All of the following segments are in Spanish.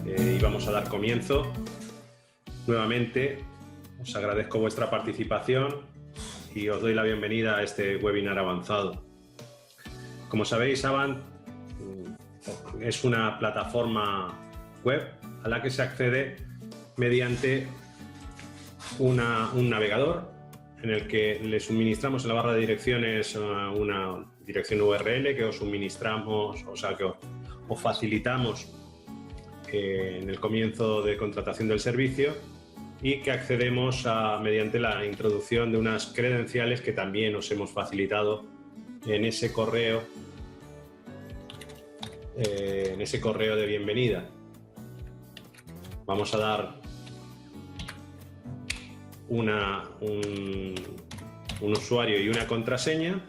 Y vamos a dar comienzo. Nuevamente, os agradezco vuestra participación y os doy la bienvenida a este webinar avanzado. Como sabéis, Avant es una plataforma web a la que se accede mediante un navegador en el que le suministramos en la barra de direcciones una dirección URL que os suministramos, o sea, que os facilitamos en el comienzo de contratación del servicio y que accedemos mediante la introducción de unas credenciales que también os hemos facilitado en ese correo de bienvenida. Vamos a dar un usuario y una contraseña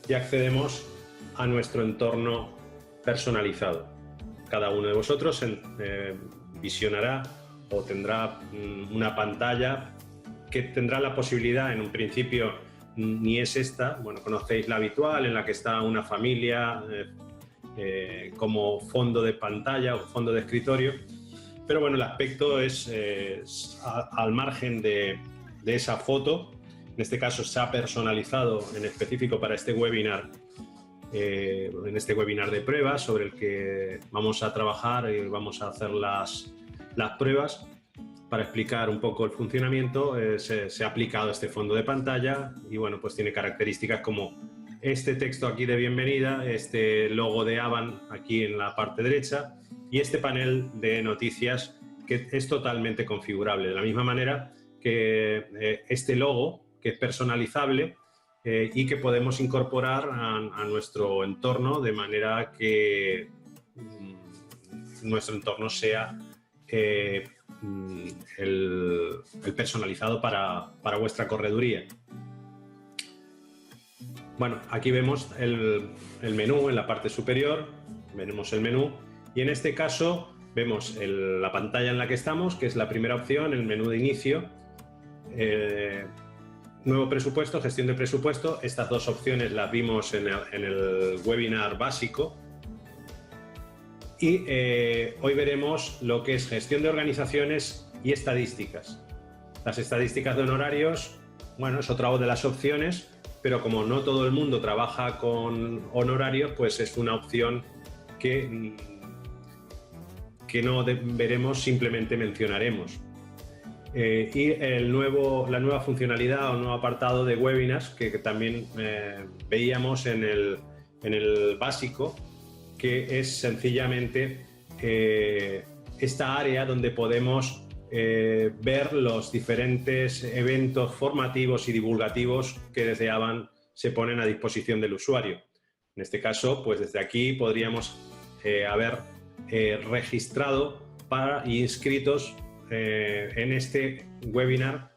y accedemos a nuestro entorno personalizado. Cada uno de vosotros visionará o tendrá una pantalla que tendrá la posibilidad, en un principio ni es esta, bueno, conocéis la habitual en la que está una familia como fondo de pantalla o fondo de escritorio, pero bueno, el aspecto es al margen de esa foto. En este caso se ha personalizado en específico para este webinar, de pruebas sobre el que vamos a trabajar y vamos a hacer las pruebas. Para explicar un poco el funcionamiento, se ha aplicado este fondo de pantalla y bueno, pues tiene características como este texto aquí de bienvenida, este logo de Avant aquí en la parte derecha y este panel de noticias que es totalmente configurable, de la misma manera que este logo, que es personalizable y que podemos incorporar a nuestro entorno de manera que nuestro entorno sea el personalizado para vuestra correduría. Bueno, aquí vemos el menú en la parte superior, veremos el menú y en este caso vemos la pantalla en la que estamos, que es la primera opción, el menú de inicio, nuevo presupuesto, gestión de presupuesto. Estas dos opciones las vimos en el webinar básico. Y hoy veremos lo que es gestión de organizaciones y estadísticas. Las estadísticas de honorarios, bueno, es otra de las opciones, pero como no todo el mundo trabaja con honorarios, pues es una opción que no veremos, simplemente mencionaremos. Y la nueva funcionalidad o nuevo apartado de webinars que también veíamos en el básico, que es sencillamente esta área donde podemos ver los diferentes eventos formativos y divulgativos que desde Avant se ponen a disposición del usuario. En este caso, pues desde aquí podríamos haber registrado y inscritos en este webinar.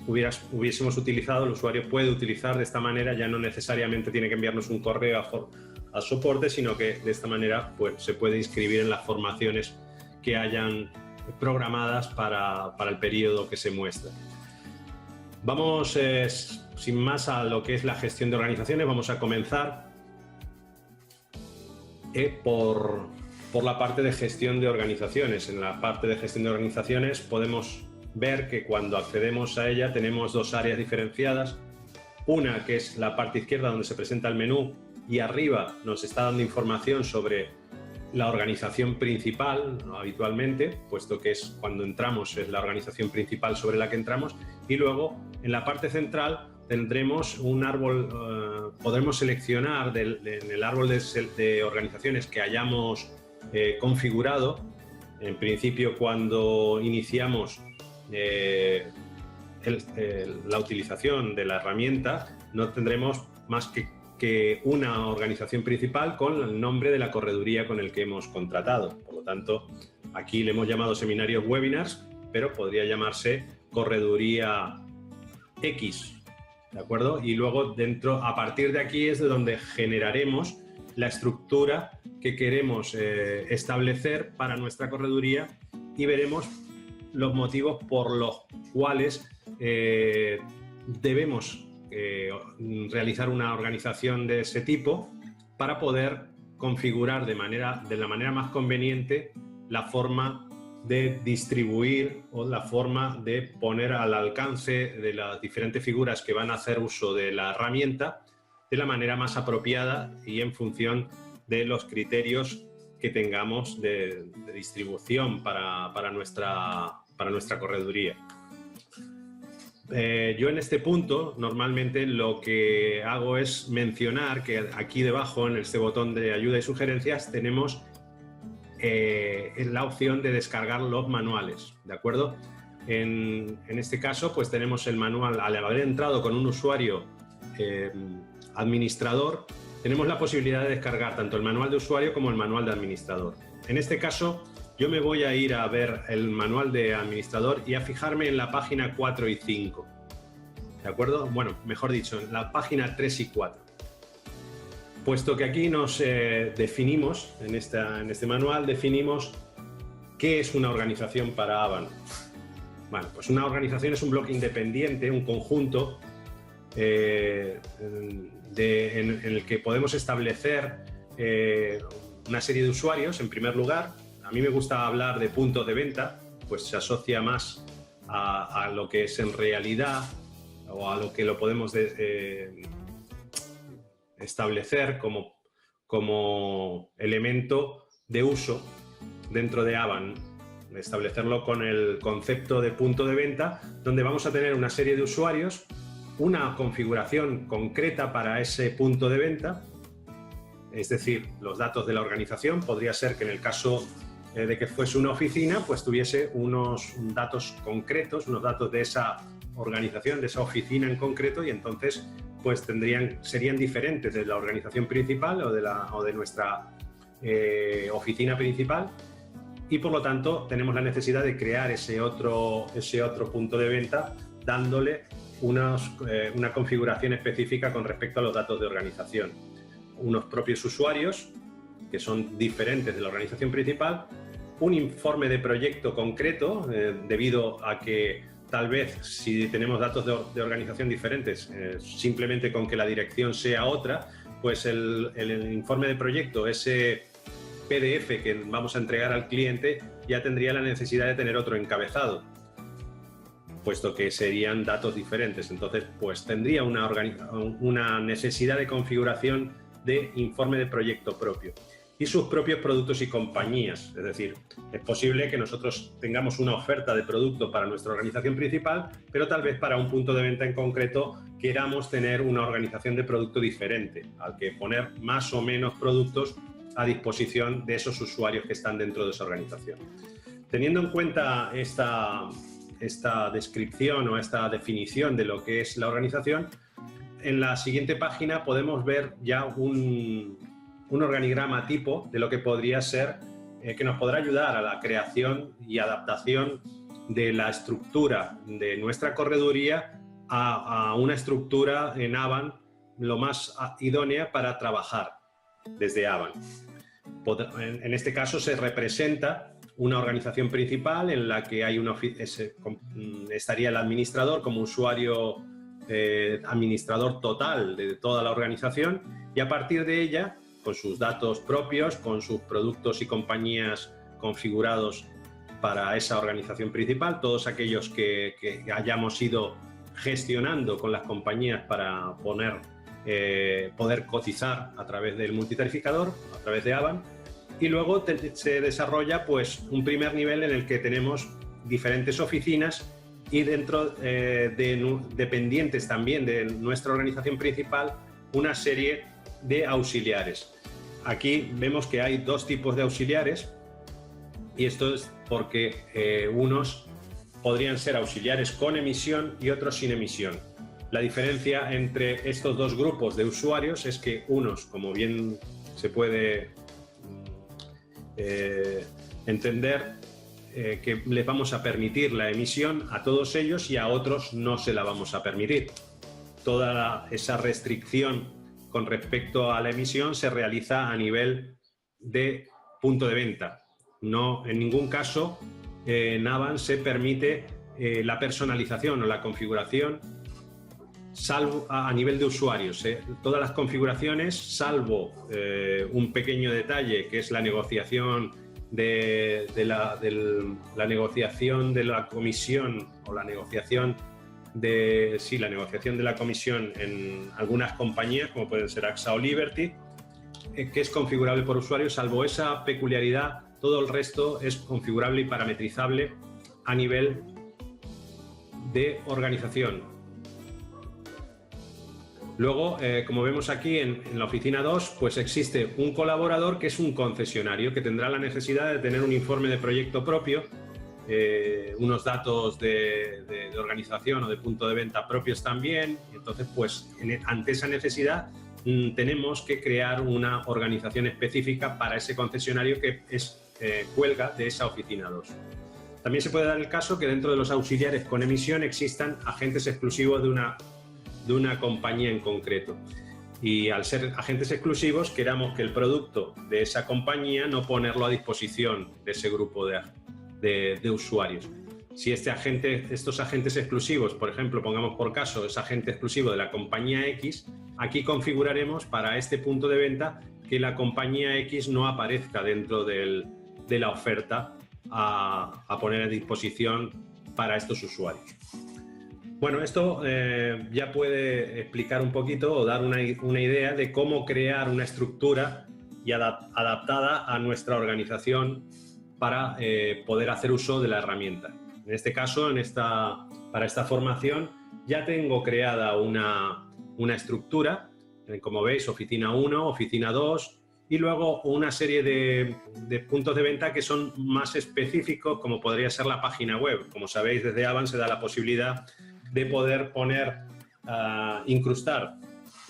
Hubiésemos utilizado, el usuario puede utilizar de esta manera, ya no necesariamente tiene que enviarnos un correo al soporte, sino que de esta manera pues, se puede inscribir en las formaciones que hayan programadas para el periodo que se muestra. Vamos sin más a lo que es la gestión de organizaciones. Vamos a comenzar por la parte de gestión de organizaciones. En la parte de gestión de organizaciones podemos ver que cuando accedemos a ella tenemos dos áreas diferenciadas. Una que es la parte izquierda donde se presenta el menú y arriba nos está dando información sobre la organización principal, ¿no? Habitualmente, puesto que es cuando entramos, es la organización principal sobre la que entramos, y luego en la parte central tendremos un árbol, podremos seleccionar en el árbol de organizaciones que hayamos configurado. En principio, cuando iniciamos la utilización de la herramienta, no tendremos más que una organización principal con el nombre de la correduría con el que hemos contratado. Por lo tanto, aquí le hemos llamado seminarios webinars, pero podría llamarse correduría X, ¿de acuerdo? Y luego a partir de aquí es de donde generaremos la estructura que queremos establecer para nuestra correduría y veremos los motivos por los cuales debemos realizar una organización de ese tipo para poder configurar de la manera más conveniente la forma de distribuir o la forma de poner al alcance de las diferentes figuras que van a hacer uso de la herramienta de la manera más apropiada y en función de los criterios que tengamos de distribución para nuestra correduría. Yo en este punto normalmente lo que hago es mencionar que aquí debajo en este botón de ayuda y sugerencias tenemos la opción de descargar los manuales, ¿de acuerdo? En este caso pues tenemos el manual. Al haber entrado con un usuario administrador, tenemos la posibilidad de descargar tanto el manual de usuario como el manual de administrador. En este caso yo me voy a ir a ver el manual de administrador y a fijarme en la página 4 y 5, ¿de acuerdo? Bueno, mejor dicho, en la página 3 y 4. Puesto que aquí nos definimos, en este manual, definimos qué es una organización para Avan. Bueno, pues una organización es un bloque independiente, un conjunto en el que podemos establecer una serie de usuarios, en primer lugar. A mí me gusta hablar de puntos de venta, pues se asocia más a lo que es en realidad o a lo que lo podemos establecer como elemento de uso dentro de Avan. Establecerlo con el concepto de punto de venta, donde vamos a tener una serie de usuarios, una configuración concreta para ese punto de venta, es decir, los datos de la organización. Podría ser que en el caso de que fuese una oficina, pues tuviese unos datos concretos, unos datos de esa organización, de esa oficina en concreto, y entonces pues serían diferentes de la organización principal o de nuestra oficina principal, y por lo tanto tenemos la necesidad de crear ese otro punto de venta dándole una configuración específica con respecto a los datos de organización. Unos propios usuarios que son diferentes de la organización principal, un informe de proyecto concreto, debido a que tal vez si tenemos datos de organización diferentes, simplemente con que la dirección sea otra, pues el informe de proyecto, ese PDF que vamos a entregar al cliente, ya tendría la necesidad de tener otro encabezado, puesto que serían datos diferentes. Entonces, pues tendría una necesidad de configuración de informe de proyecto propio y sus propios productos y compañías. Es decir, es posible que nosotros tengamos una oferta de producto para nuestra organización principal, pero tal vez para un punto de venta en concreto queramos tener una organización de producto diferente, al que poner más o menos productos a disposición de esos usuarios que están dentro de esa organización. Teniendo en cuenta esta descripción o esta definición de lo que es la organización, en la siguiente página podemos ver ya un organigrama tipo de lo que podría ser, que nos podrá ayudar a la creación y adaptación de la estructura de nuestra correduría a una estructura en Avan lo más idónea para trabajar desde Avan. En este caso se representa una organización principal en la que hay estaría el administrador como usuario administrador total de toda la organización, y a partir de ella, con sus datos propios, con sus productos y compañías configurados para esa organización principal, todos aquellos que hayamos ido gestionando con las compañías para poder cotizar a través del multitarificador, a través de Avan. Y luego se desarrolla pues un primer nivel en el que tenemos diferentes oficinas y dentro dependientes también de nuestra organización principal, una serie de auxiliares. Aquí vemos que hay dos tipos de auxiliares, y esto es porque unos podrían ser auxiliares con emisión y otros sin emisión. La diferencia entre estos dos grupos de usuarios es que unos, como bien se puede entender, que les vamos a permitir la emisión a todos ellos y a otros no se la vamos a permitir. Toda esa restricción con respecto a la emisión se realiza a nivel de punto de venta. No, en ningún caso en Avan se permite la personalización o la configuración salvo a nivel de usuarios, todas las configuraciones, salvo un pequeño detalle que es la negociación de la negociación de la comisión o la negociación la negociación de la comisión en algunas compañías como pueden ser AXA o Liberty, que es configurable por usuario. Salvo esa peculiaridad, todo el resto es configurable y parametrizable a nivel de organización. Luego, como vemos aquí en la oficina 2, pues existe un colaborador que es un concesionario que tendrá la necesidad de tener un informe de proyecto propio, unos datos de organización o de punto de venta propios también. Entonces, pues ante esa necesidad tenemos que crear una organización específica para ese concesionario que cuelga de esa oficina 2. También se puede dar el caso que dentro de los auxiliares con emisión existan agentes exclusivos de una compañía en concreto. Y al ser agentes exclusivos, queramos que el producto de esa compañía no ponerlo a disposición de ese grupo de usuarios. Si estos agentes exclusivos, por ejemplo, pongamos por caso, es agente exclusivo de la compañía X, aquí configuraremos para este punto de venta que la compañía X no aparezca dentro de la oferta a poner a disposición para estos usuarios. Bueno, esto ya puede explicar un poquito o dar una idea de cómo crear una estructura adaptada a nuestra organización para poder hacer uso de la herramienta. En este caso, para esta formación, ya tengo creada una estructura, como veis, oficina 1, oficina 2, y luego una serie de puntos de venta que son más específicos, como podría ser la página web. Como sabéis, desde Avan se da la posibilidad de poder incrustar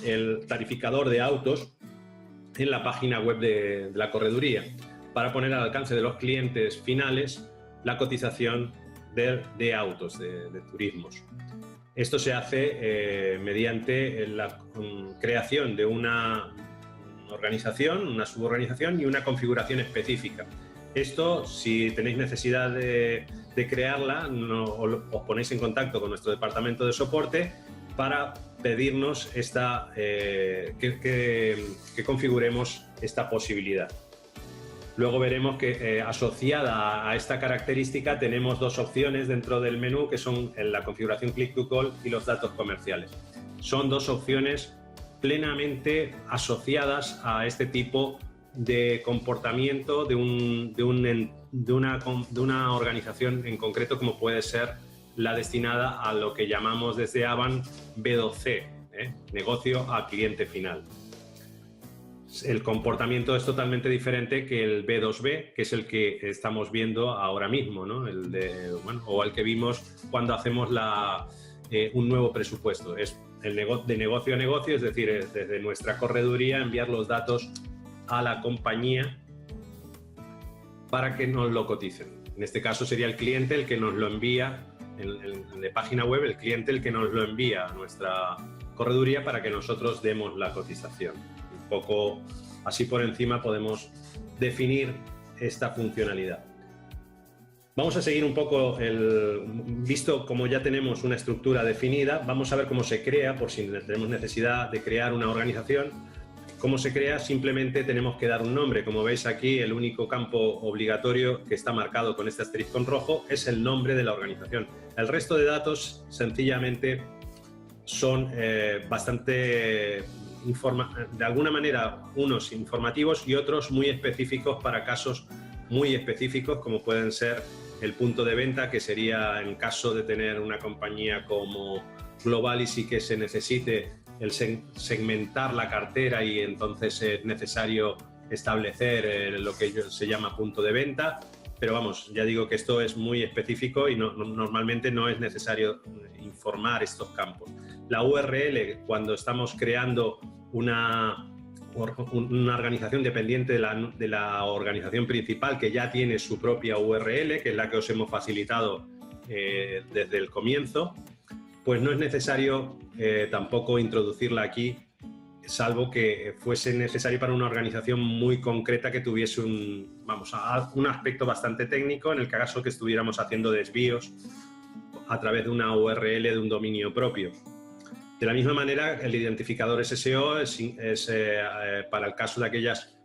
el tarificador de autos en la página web de la correduría para poner al alcance de los clientes finales la cotización de autos, de turismos. Esto se hace mediante la creación de una organización, una suborganización y una configuración específica. Esto, si tenéis necesidad de crearla, os ponéis en contacto con nuestro departamento de soporte para pedirnos que configuremos esta posibilidad. Luego veremos que asociada a esta característica tenemos dos opciones dentro del menú, que son la configuración Click to Call y los datos comerciales. Son dos opciones plenamente asociadas a este tipo de comportamiento de una organización en concreto, como puede ser la destinada a lo que llamamos desde Avan B2C, negocio a cliente final. El comportamiento es totalmente diferente que el B2B, que es el que estamos viendo ahora mismo, ¿no? O el que vimos cuando hacemos un nuevo presupuesto. Es de negocio a negocio, es decir, desde nuestra correduría enviar los datos a la compañía para que nos lo coticen. En este caso sería el cliente el que nos lo envía, de página web, el cliente el que nos lo envía a nuestra correduría para que nosotros demos la cotización. Un poco así por encima podemos definir esta funcionalidad. Vamos a seguir un poco, visto como ya tenemos una estructura definida, vamos a ver cómo se crea, por si tenemos necesidad de crear una organización. ¿Cómo se crea? Simplemente tenemos que dar un nombre. Como veis aquí, el único campo obligatorio que está marcado con este asterisco en rojo es el nombre de la organización. El resto de datos sencillamente son bastante de alguna manera unos informativos y otros muy específicos para casos muy específicos, como pueden ser el punto de venta, que sería en caso de tener una compañía como Globalis y que se necesite el segmentar la cartera y entonces es necesario establecer lo que se llama punto de venta. Pero vamos, ya digo que esto es muy específico y normalmente no es necesario informar estos campos. La URL, cuando estamos creando una organización dependiente de la organización principal, que ya tiene su propia URL, que es la que os hemos facilitado desde el comienzo, pues no es necesario tampoco introducirla aquí, salvo que fuese necesario para una organización muy concreta que tuviese un aspecto bastante técnico, en el caso que estuviéramos haciendo desvíos a través de una URL de un dominio propio. De la misma manera, el identificador SSO es para el caso de aquellas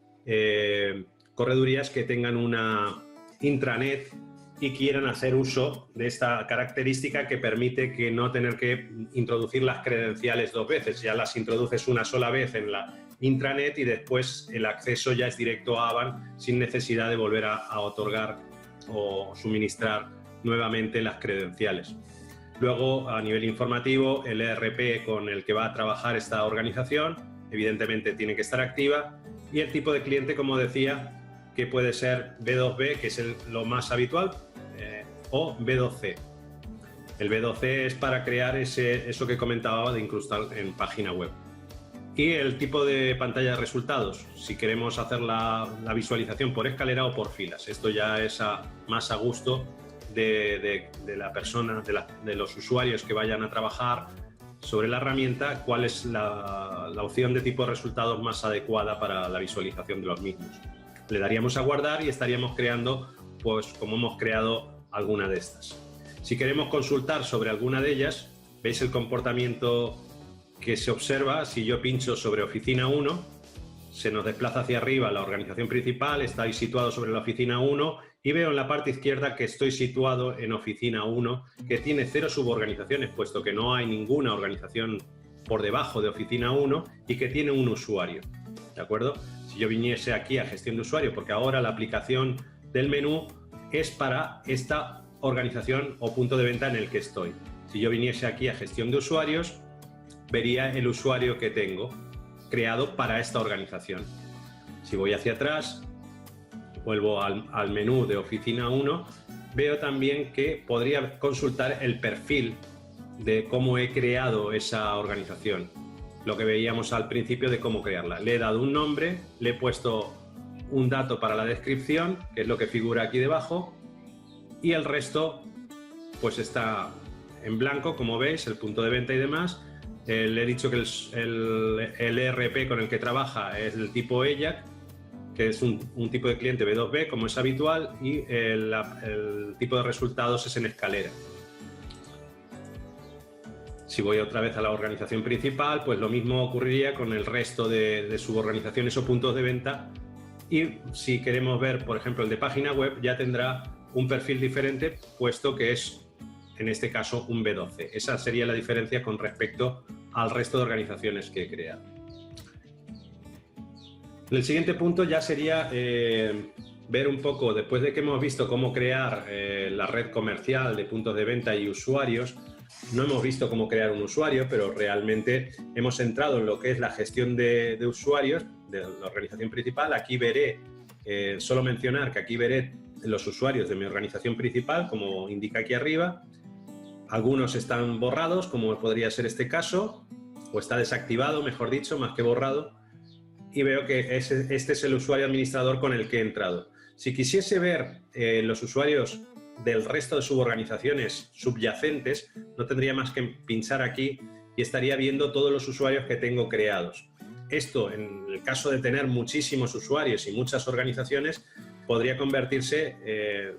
corredurías que tengan una intranet y quieran hacer uso de esta característica que permite que no tener que introducir las credenciales 2 veces. Ya las introduces una sola vez en la intranet y después el acceso ya es directo a Avan sin necesidad de volver a otorgar o suministrar nuevamente las credenciales. Luego, a nivel informativo, el ERP con el que va a trabajar esta organización, evidentemente tiene que estar activa, y el tipo de cliente, como decía, que puede ser B2B, que es lo más habitual, o B2C. El B2C es para crear eso que comentaba de incrustar en página web. Y el tipo de pantalla de resultados, si queremos hacer la visualización por escalera o por filas. Esto ya es más a gusto de la persona, de los usuarios que vayan a trabajar sobre la herramienta, cuál es la opción de tipo de resultados más adecuada para la visualización de los mismos. Le daríamos a guardar y estaríamos creando, pues como hemos creado alguna de estas. Si queremos consultar sobre alguna de ellas, veis el comportamiento que se observa. Si yo pincho sobre Oficina 1, se nos desplaza hacia arriba la organización principal, está ahí situado sobre la Oficina 1 y veo en la parte izquierda que estoy situado en Oficina 1, que tiene 0 suborganizaciones, puesto que no hay ninguna organización por debajo de Oficina 1 y que tiene un usuario, ¿de acuerdo? Si yo viniese aquí a gestión de usuario, porque ahora la aplicación del menú es para esta organización o punto de venta en el que estoy. Si yo viniese aquí a gestión de usuarios, vería el usuario que tengo creado para esta organización. Si voy hacia atrás, vuelvo al menú de Oficina 1, veo también que podría consultar el perfil de cómo he creado esa organización. Lo que veíamos al principio de cómo crearla. Le he dado un nombre, le he puesto un dato para la descripción, que es lo que figura aquí debajo, y el resto pues está en blanco, como veis, el punto de venta y demás. Le he dicho que el ERP con el que trabaja es del tipo EJAC, que es un tipo de cliente B2B, como es habitual, y el tipo de resultados es en escalera. Si voy otra vez a la organización principal, pues lo mismo ocurriría con el resto de suborganizaciones o puntos de venta. Y si queremos ver, por ejemplo, el de página web, ya tendrá un perfil diferente, puesto que es, en este caso, un B2C. Esa sería la diferencia con respecto al resto de organizaciones que he creado. El siguiente punto ya sería ver un poco, después de que hemos visto cómo crear la red comercial de puntos de venta y usuarios. No hemos visto cómo crear un usuario, pero realmente hemos entrado en lo que es la gestión de usuarios de la organización principal. Aquí veré, solo mencionar que aquí veré los usuarios de mi organización principal, como indica aquí arriba. Algunos están borrados, como podría ser este caso, o está desactivado, mejor dicho, más que borrado. Y veo que este es el usuario administrador con el que he entrado. Si quisiese ver los usuarios del resto de suborganizaciones subyacentes, no tendría más que pinchar aquí y estaría viendo todos los usuarios que tengo creados. Esto, en el caso de tener muchísimos usuarios y muchas organizaciones, podría convertirse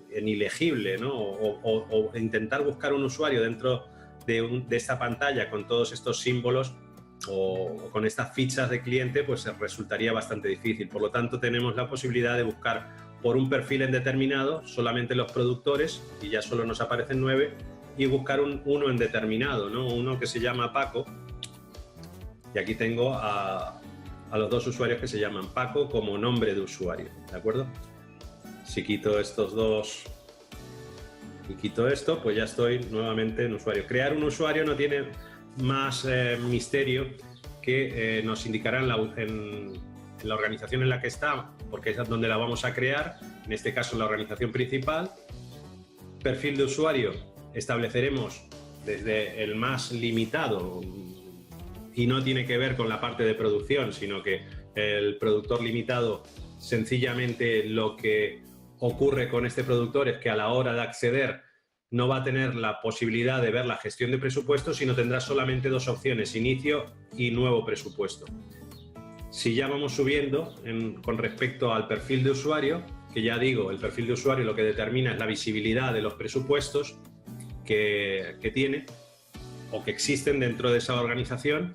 en ilegible, ¿no? O intentar buscar un usuario dentro de esta pantalla con todos estos símbolos o con estas fichas de cliente, pues resultaría bastante difícil. Por lo tanto, tenemos la posibilidad de buscar por un perfil en determinado, solamente los productores, y ya solo nos aparecen 9, y buscar uno en determinado, ¿no? Uno que se llama Paco, y aquí tengo a los 2 usuarios que se llaman Paco como nombre de usuario, ¿de acuerdo? Si quito estos 2 y quito esto, pues ya estoy nuevamente en usuario. Crear un usuario no tiene más misterio que nos indicará en la organización en la que está, porque es donde la vamos a crear, en este caso la organización principal. Perfil de usuario estableceremos desde el más limitado y no tiene que ver con la parte de producción, sino que el productor limitado, sencillamente lo que ocurre con este productor es que a la hora de acceder no va a tener la posibilidad de ver la gestión de presupuesto, sino tendrá solamente 2 opciones, inicio y nuevo presupuesto. Si ya vamos subiendo con respecto al perfil de usuario, que ya digo, el perfil de usuario lo que determina es la visibilidad de los presupuestos que tiene, o que existen dentro de esa organización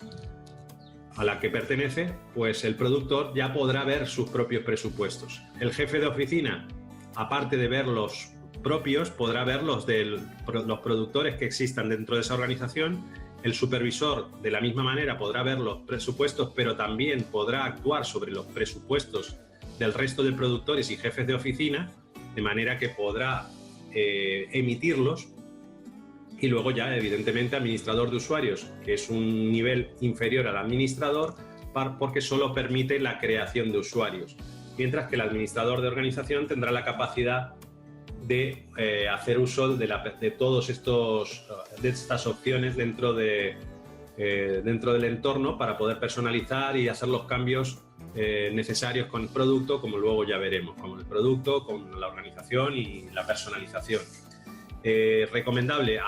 a la que pertenece, pues el productor ya podrá ver sus propios presupuestos. El jefe de oficina, aparte de ver los propios, podrá ver los de los productores que existan dentro de esa organización. El supervisor, de la misma manera, podrá ver los presupuestos, pero también podrá actuar sobre los presupuestos del resto de productores y jefes de oficina, de manera que podrá emitirlos. Y luego ya, evidentemente, administrador de usuarios, que es un nivel inferior al administrador, porque solo permite la creación de usuarios, mientras que el administrador de organización tendrá la capacidad de hacer uso de todos de estas opciones dentro del entorno para poder personalizar y hacer los cambios necesarios con el producto, como luego ya veremos, con el producto, con la organización y la personalización. Recomendable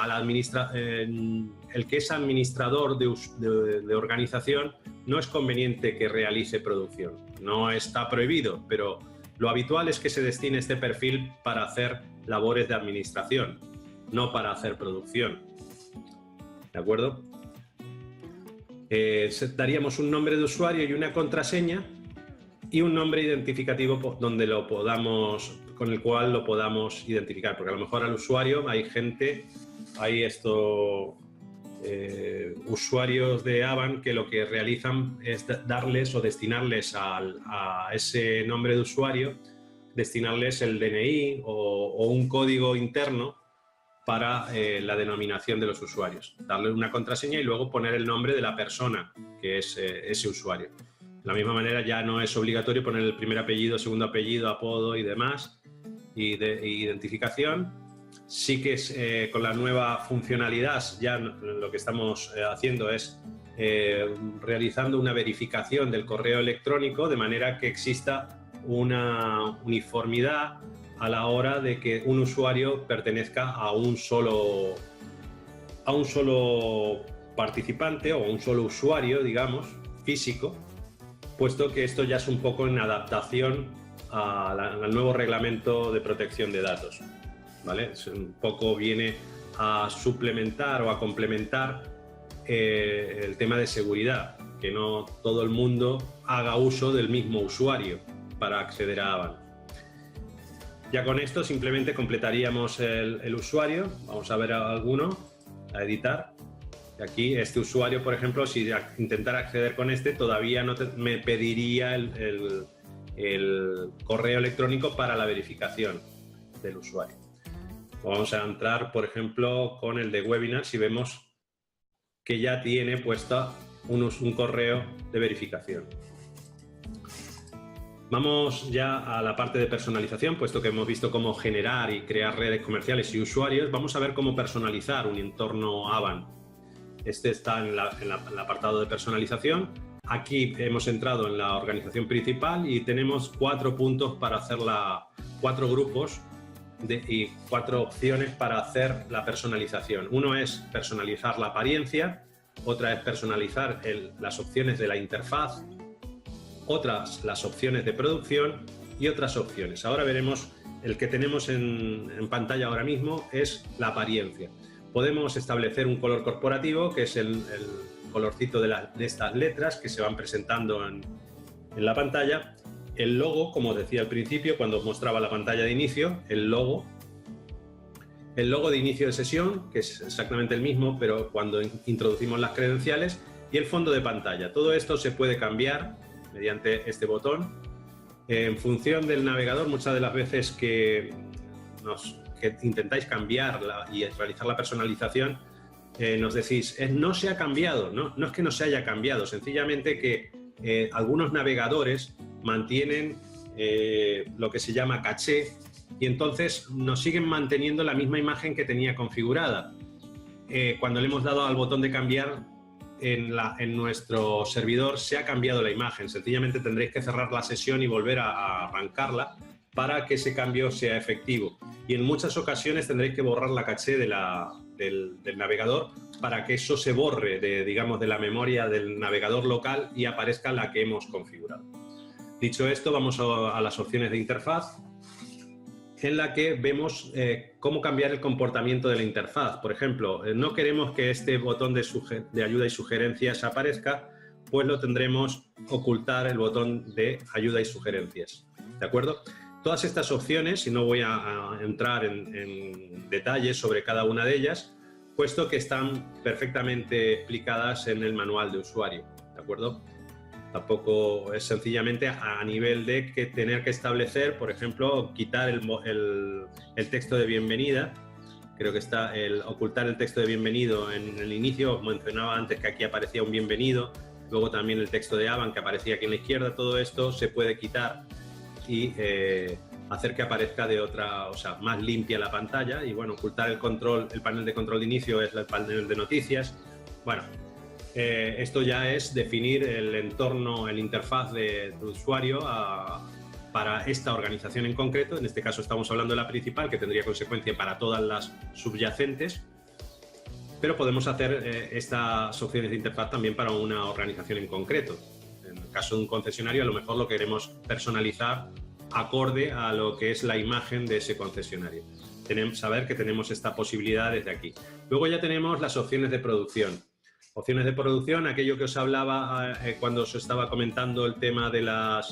el que es administrador de organización, no es conveniente que realice producción. No está prohibido, pero lo habitual es que se destine este perfil para hacer labores de administración, no para hacer producción. ¿De acuerdo? Daríamos un nombre de usuario y una contraseña y un nombre identificativo con el cual lo podamos identificar, porque a lo mejor al usuario hay usuarios de Avan que lo que realizan es darles o destinarles a ese nombre de usuario, destinarles el DNI o un código interno para la denominación de los usuarios, darle una contraseña y luego poner el nombre de la persona que es ese usuario. De la misma manera, ya no es obligatorio poner el primer apellido, segundo apellido, apodo y demás, y identificación. Sí que con la nueva funcionalidad ya lo que estamos haciendo es realizando una verificación del correo electrónico, de manera que exista una uniformidad a la hora de que un usuario pertenezca a un solo participante o a un solo usuario, digamos, físico, puesto que esto ya es un poco en adaptación al nuevo reglamento de protección de datos, ¿vale? Un poco viene a suplementar o a complementar el tema de seguridad, que no todo el mundo haga uso del mismo usuario para acceder a Avan. Ya con esto simplemente completaríamos el usuario. Vamos a ver alguno, a editar. Aquí este usuario, por ejemplo, si intentara acceder con este, todavía no me pediría el correo electrónico para la verificación del usuario. Vamos a entrar, por ejemplo, con el de webinars y vemos que ya tiene puesta un correo de verificación. Vamos ya a la parte de personalización, puesto que hemos visto cómo generar y crear redes comerciales y usuarios. Vamos a ver cómo personalizar un entorno Avan. Este está en el apartado de personalización. Aquí hemos entrado en la organización principal y tenemos 4 puntos para hacer 4 grupos y 4 opciones para hacer la personalización. Uno es personalizar la apariencia, otra es personalizar las opciones de la interfaz, otras las opciones de producción y otras opciones. Ahora veremos el que tenemos en pantalla ahora mismo es la apariencia. Podemos establecer un color corporativo, que es el colorcito de estas letras que se van presentando en la pantalla. El logo, como decía al principio, cuando os mostraba la pantalla de inicio, el logo de inicio de sesión, que es exactamente el mismo, pero cuando introducimos las credenciales, y el fondo de pantalla. Todo esto se puede cambiar mediante este botón. En función del navegador, muchas de las veces que intentáis cambiar y realizar la personalización, nos decís, no se ha cambiado. No es que no se haya cambiado, sencillamente que algunos navegadores mantienen lo que se llama caché y entonces nos siguen manteniendo la misma imagen que tenía configurada. Cuando le hemos dado al botón de cambiar, en nuestro servidor se ha cambiado la imagen. Sencillamente tendréis que cerrar la sesión y volver a arrancarla para que ese cambio sea efectivo. Y en muchas ocasiones tendréis que borrar la caché del navegador para que eso se borre de la memoria del navegador local y aparezca la que hemos configurado. Dicho esto, vamos a las opciones de interfaz. en la que vemos cómo cambiar el comportamiento de la interfaz. Por ejemplo, no queremos que este botón de ayuda y sugerencias aparezca, pues lo tendremos ocultar el botón de ayuda y sugerencias. ¿De acuerdo? Todas estas opciones, y no voy a entrar en detalles sobre cada una de ellas, puesto que están perfectamente explicadas en el manual de usuario. ¿De acuerdo? Tampoco es sencillamente a nivel de que tener que establecer, por ejemplo, quitar el texto de bienvenida. Creo que está el ocultar el texto de bienvenido en el inicio. Os mencionaba antes que aquí aparecía un bienvenido, luego también el texto de Avan que aparecía aquí en la izquierda. Todo esto se puede quitar y hacer que aparezca de otra, o sea, más limpia la pantalla. Y bueno, ocultar el panel de control de inicio es el panel de noticias. Bueno, esto ya es definir el entorno, el interfaz de usuario para esta organización en concreto. En este caso estamos hablando de la principal, que tendría consecuencia para todas las subyacentes, pero podemos hacer estas opciones de interfaz también para una organización en concreto. En el caso de un concesionario, a lo mejor lo queremos personalizar acorde a lo que es la imagen de ese concesionario. Saber que tenemos esta posibilidad desde aquí. Luego ya tenemos las opciones de producción. Opciones de producción, aquello que os hablaba cuando os estaba comentando el tema de la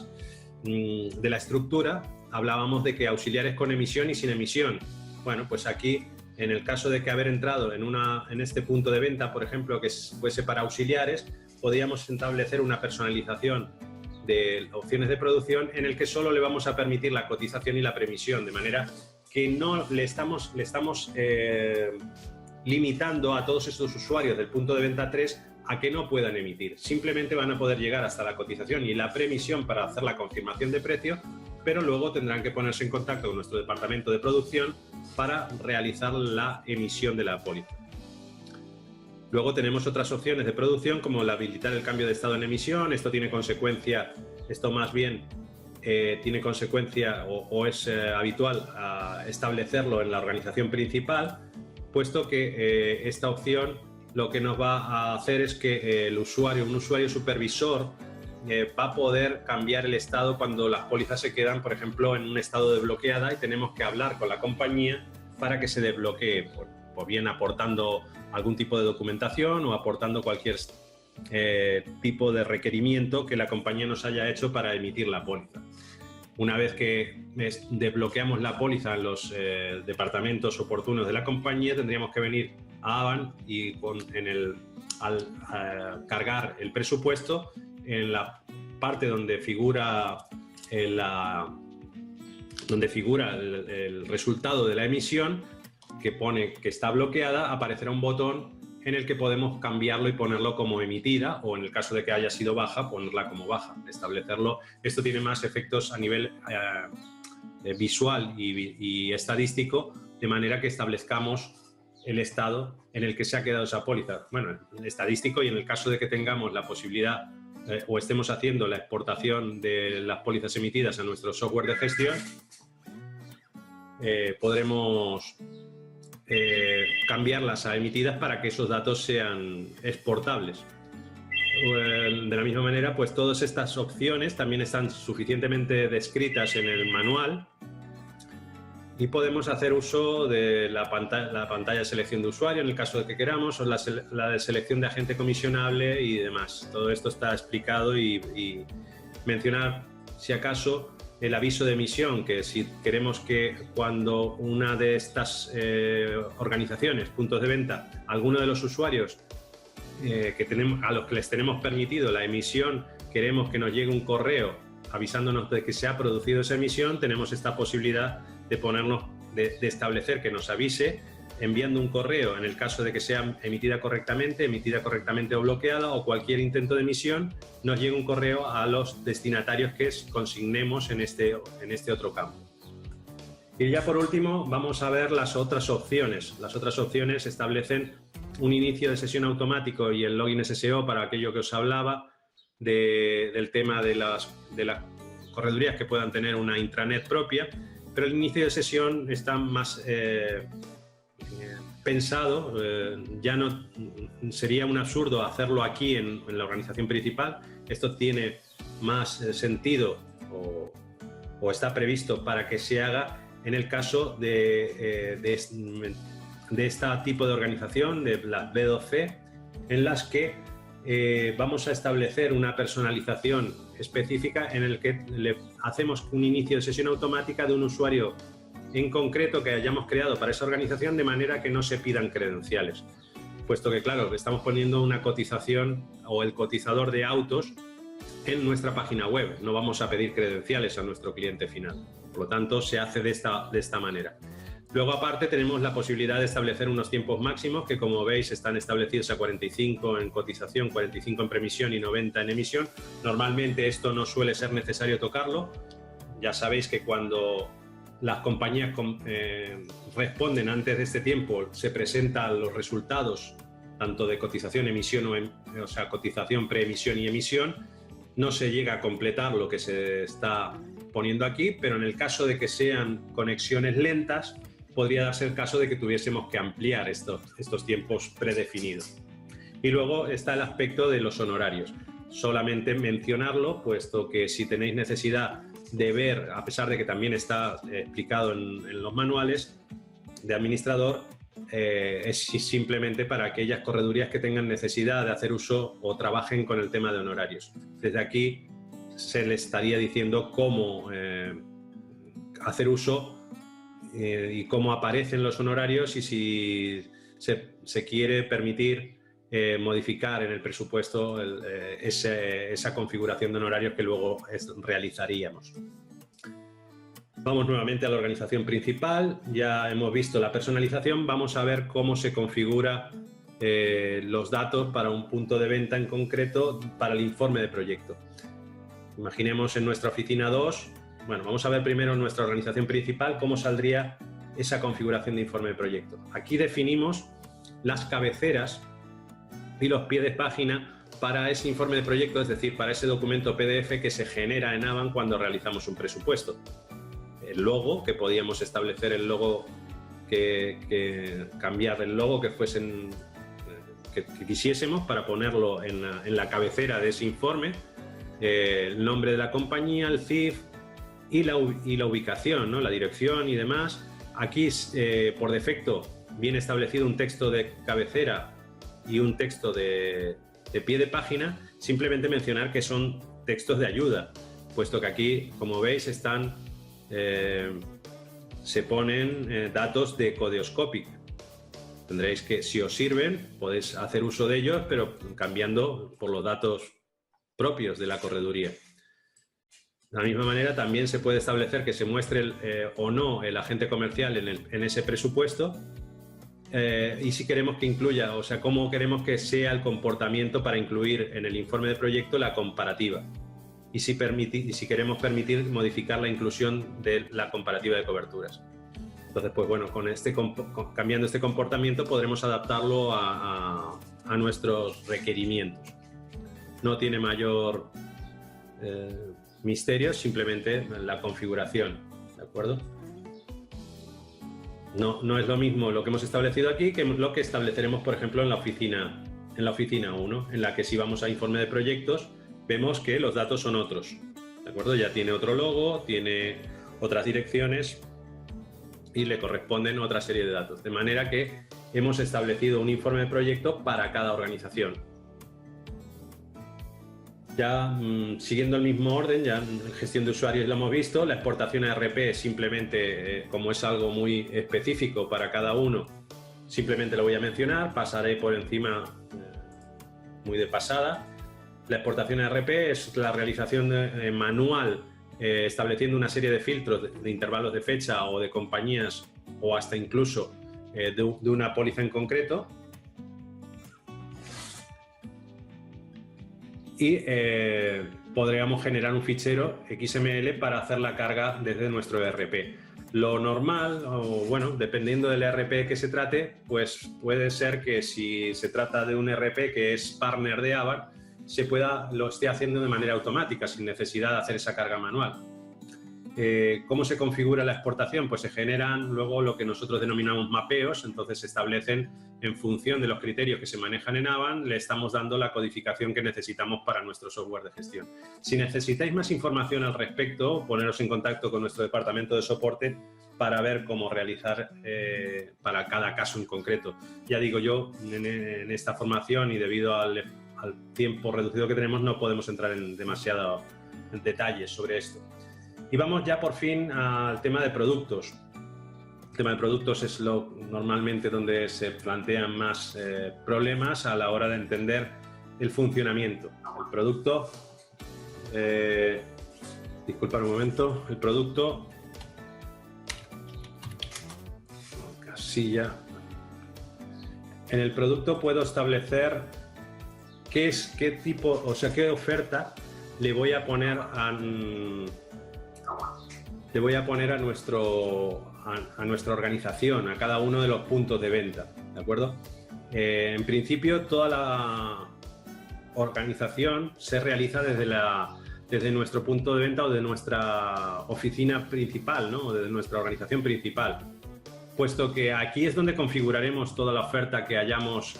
estructura, hablábamos de que auxiliares con emisión y sin emisión. Bueno, pues aquí, en el caso de que haber entrado en este punto de venta, por ejemplo, que fuese para auxiliares, podríamos establecer una personalización de opciones de producción en el que solo le vamos a permitir la cotización y la premisión, de manera que no le estamos limitando a todos estos usuarios del punto de venta 3 a que no puedan emitir. Simplemente van a poder llegar hasta la cotización y la premisión para hacer la confirmación de precio, pero luego tendrán que ponerse en contacto con nuestro departamento de producción para realizar la emisión de la póliza. Luego tenemos otras opciones de producción como el habilitar el cambio de estado en emisión. Esto tiene consecuencia, esto más bien tiene consecuencia o es habitual establecerlo en la organización principal, puesto que esta opción lo que nos va a hacer es que un usuario supervisor, va a poder cambiar el estado cuando las pólizas se quedan, por ejemplo, en un estado de bloqueada y tenemos que hablar con la compañía para que se desbloquee, o bien aportando algún tipo de documentación o aportando cualquier tipo de requerimiento que la compañía nos haya hecho para emitir la póliza. Una vez que desbloqueamos la póliza en los departamentos oportunos de la compañía, tendríamos que venir a Avan y al cargar el presupuesto, en la parte donde figura el resultado de la emisión, que pone que está bloqueada, aparecerá un botón en el que podemos cambiarlo y ponerlo como emitida, o en el caso de que haya sido baja, ponerla como baja, establecerlo. Esto tiene más efectos a nivel visual y estadístico, de manera que establezcamos el estado en el que se ha quedado esa póliza. Bueno, estadístico, y en el caso de que tengamos la posibilidad o estemos haciendo la exportación de las pólizas emitidas a nuestro software de gestión, podremos cambiarlas a emitidas para que esos datos sean exportables. De la misma manera, pues todas estas opciones también están suficientemente descritas en el manual y podemos hacer uso de la pantalla de selección de usuario en el caso de que queramos, o la de selección de agente comisionable y demás. Todo esto está explicado y mencionar, si acaso, el aviso de emisión, que si queremos que cuando una de estas organizaciones, puntos de venta, alguno de los usuarios a los que les tenemos permitido la emisión, queremos que nos llegue un correo avisándonos de que se ha producido esa emisión, tenemos esta posibilidad de establecer que nos avise enviando un correo en el caso de que sea emitida correctamente o bloqueada, o cualquier intento de emisión, nos llega un correo a los destinatarios que consignemos en este otro campo. Y ya por último vamos a ver las otras opciones. Las otras opciones establecen un inicio de sesión automático y el login SSO para aquello que os hablaba del tema de las corredurías que puedan tener una intranet propia, pero el inicio de sesión está más pensado, ya no sería un absurdo hacerlo aquí en la organización principal. Esto tiene más sentido o está previsto para que se haga en el caso de este tipo de organización, de las B2C, en las que vamos a establecer una personalización específica en el que le hacemos un inicio de sesión automática de un usuario en concreto que hayamos creado para esa organización, de manera que no se pidan credenciales, puesto que, claro, estamos poniendo una cotización o el cotizador de autos en nuestra página web. No vamos a pedir credenciales a nuestro cliente final. Por lo tanto, se hace de esta manera. Luego, aparte, tenemos la posibilidad de establecer unos tiempos máximos que, como veis, están establecidos a 45 en cotización, 45 en premisión y 90 en emisión. Normalmente esto no suele ser necesario tocarlo. Ya sabéis que cuando las compañías responden antes de este tiempo, se presentan los resultados tanto de cotización, emisión, o sea, cotización, preemisión y emisión. No se llega a completar lo que se está poniendo aquí, pero en el caso de que sean conexiones lentas, podría darse el caso de que tuviésemos que ampliar estos tiempos predefinidos. Y luego está el aspecto de los honorarios. Solamente mencionarlo, puesto que si tenéis necesidad de ver, a pesar de que también está explicado en los manuales de administrador, es simplemente para aquellas corredurías que tengan necesidad de hacer uso o trabajen con el tema de honorarios. Desde aquí se les estaría diciendo cómo hacer uso y cómo aparecen los honorarios, y si se quiere permitir modificar en el presupuesto esa configuración de honorarios que luego realizaríamos. Vamos nuevamente a la organización principal. Ya hemos visto la personalización. Vamos a ver cómo se configura los datos para un punto de venta en concreto para el informe de proyecto. Imaginemos en nuestra oficina 2. Bueno, vamos a ver primero en nuestra organización principal cómo saldría esa configuración de informe de proyecto. Aquí definimos las cabeceras y los pies de página para ese informe de proyecto, es decir, para ese documento PDF que se genera en Avan cuando realizamos un presupuesto. El logo, que podíamos establecer el logo, cambiar el logo que quisiésemos para ponerlo en la cabecera de ese informe, el nombre de la compañía, el CIF y la ubicación, ¿no? La dirección y demás. Aquí, por defecto, viene establecido un texto de cabecera y un texto de pie de página. Simplemente mencionar que son textos de ayuda, puesto que aquí, como veis, se ponen datos de Codeoscopic. Tendréis que, si os sirven, podéis hacer uso de ellos, pero cambiando por los datos propios de la correduría. De la misma manera, también se puede establecer que se muestre o no el agente comercial en ese presupuesto, y si queremos que incluya, o sea, cómo queremos que sea el comportamiento para incluir en el informe de proyecto la comparativa. Y si queremos permitir modificar la inclusión de la comparativa de coberturas. Entonces, pues bueno, cambiando este comportamiento podremos adaptarlo a nuestros requerimientos. No tiene mayor misterio, simplemente la configuración, ¿de acuerdo? No es lo mismo lo que hemos establecido aquí que lo que estableceremos, por ejemplo, en la oficina 1, en la que si vamos a informe de proyectos, vemos que los datos son otros, ¿de acuerdo? Ya tiene otro logo, tiene otras direcciones y le corresponden otra serie de datos. De manera que hemos establecido un informe de proyecto para cada organización. Ya siguiendo el mismo orden, ya en gestión de usuarios lo hemos visto, la exportación a ERP simplemente, como es algo muy específico para cada uno, simplemente lo voy a mencionar, pasaré por encima muy de pasada. La exportación a ERP es la realización manual, estableciendo una serie de filtros de intervalos de fecha o de compañías o hasta incluso de una póliza en concreto. Y podríamos generar un fichero XML para hacer la carga desde nuestro ERP. Lo normal, o bueno, dependiendo del ERP que se trate, pues puede ser que si se trata de un ERP que es partner de Avan, lo esté haciendo de manera automática, sin necesidad de hacer esa carga manual. ¿Cómo se configura la exportación? Pues se generan luego lo que nosotros denominamos mapeos, entonces se establecen en función de los criterios que se manejan en Avan, le estamos dando la codificación que necesitamos para nuestro software de gestión. Si necesitáis más información al respecto, poneros en contacto con nuestro departamento de soporte para ver cómo realizar para cada caso en concreto. Ya digo, yo en esta formación y debido al tiempo reducido que tenemos no podemos entrar en demasiado detalles sobre esto. Y vamos ya por fin al tema de productos. El tema de productos es normalmente donde se plantean más problemas a la hora de entender el funcionamiento. El producto, disculpad un momento, el producto, casilla. En el producto puedo establecer qué tipo, o sea, qué oferta le voy a poner a nuestra organización, a cada uno de los puntos de venta, ¿de acuerdo? En principio, toda la organización se realiza desde nuestro punto de venta o de nuestra oficina principal, ¿no? O de nuestra organización principal, puesto que aquí es donde configuraremos toda la oferta que hayamos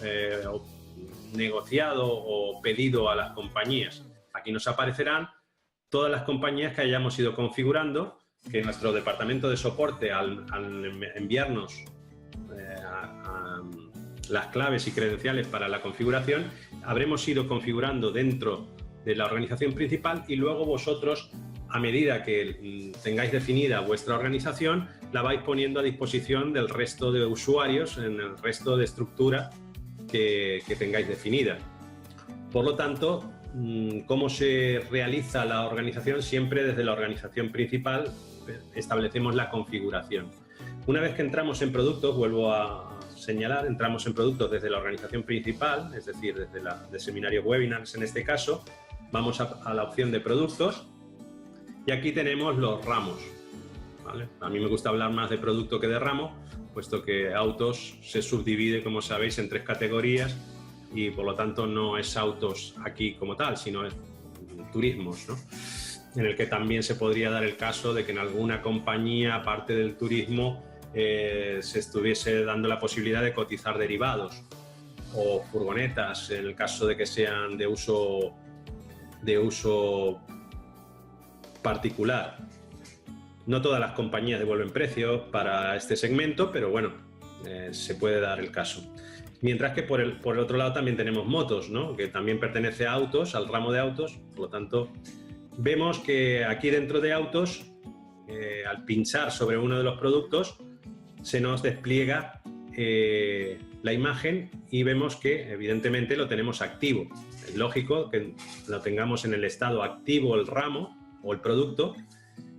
negociado o pedido a las compañías. Aquí nos aparecerán todas las compañías que hayamos ido configurando, que nuestro departamento de soporte al enviarnos las claves y credenciales para la configuración, habremos ido configurando dentro de la organización principal y luego vosotros, a medida que tengáis definida vuestra organización, la vais poniendo a disposición del resto de usuarios en el resto de estructura que tengáis definida. Por lo tanto, ¿cómo se realiza la organización? Siempre desde la organización principal establecemos la configuración. Una vez que entramos en productos, vuelvo a señalar, entramos en productos desde la organización principal, es decir, desde de seminarios webinars en este caso, vamos a la opción de productos y aquí tenemos los ramos, ¿vale? A mí me gusta hablar más de producto que de ramo, puesto que autos se subdivide, como sabéis, en 3 categorías y por lo tanto no es autos aquí como tal, sino es turismos, ¿no? En el que también se podría dar el caso de que en alguna compañía, aparte del turismo, se estuviese dando la posibilidad de cotizar derivados o furgonetas, en el caso de que sean de uso particular. No todas las compañías devuelven precios para este segmento, pero bueno, se puede dar el caso. Mientras que por el otro lado también tenemos motos, ¿no? Que también pertenece a autos, al ramo de autos, por lo tanto vemos que aquí dentro de autos, al pinchar sobre uno de los productos, se nos despliega la imagen y vemos que evidentemente lo tenemos activo. Es lógico que lo tengamos en el estado activo el ramo o el producto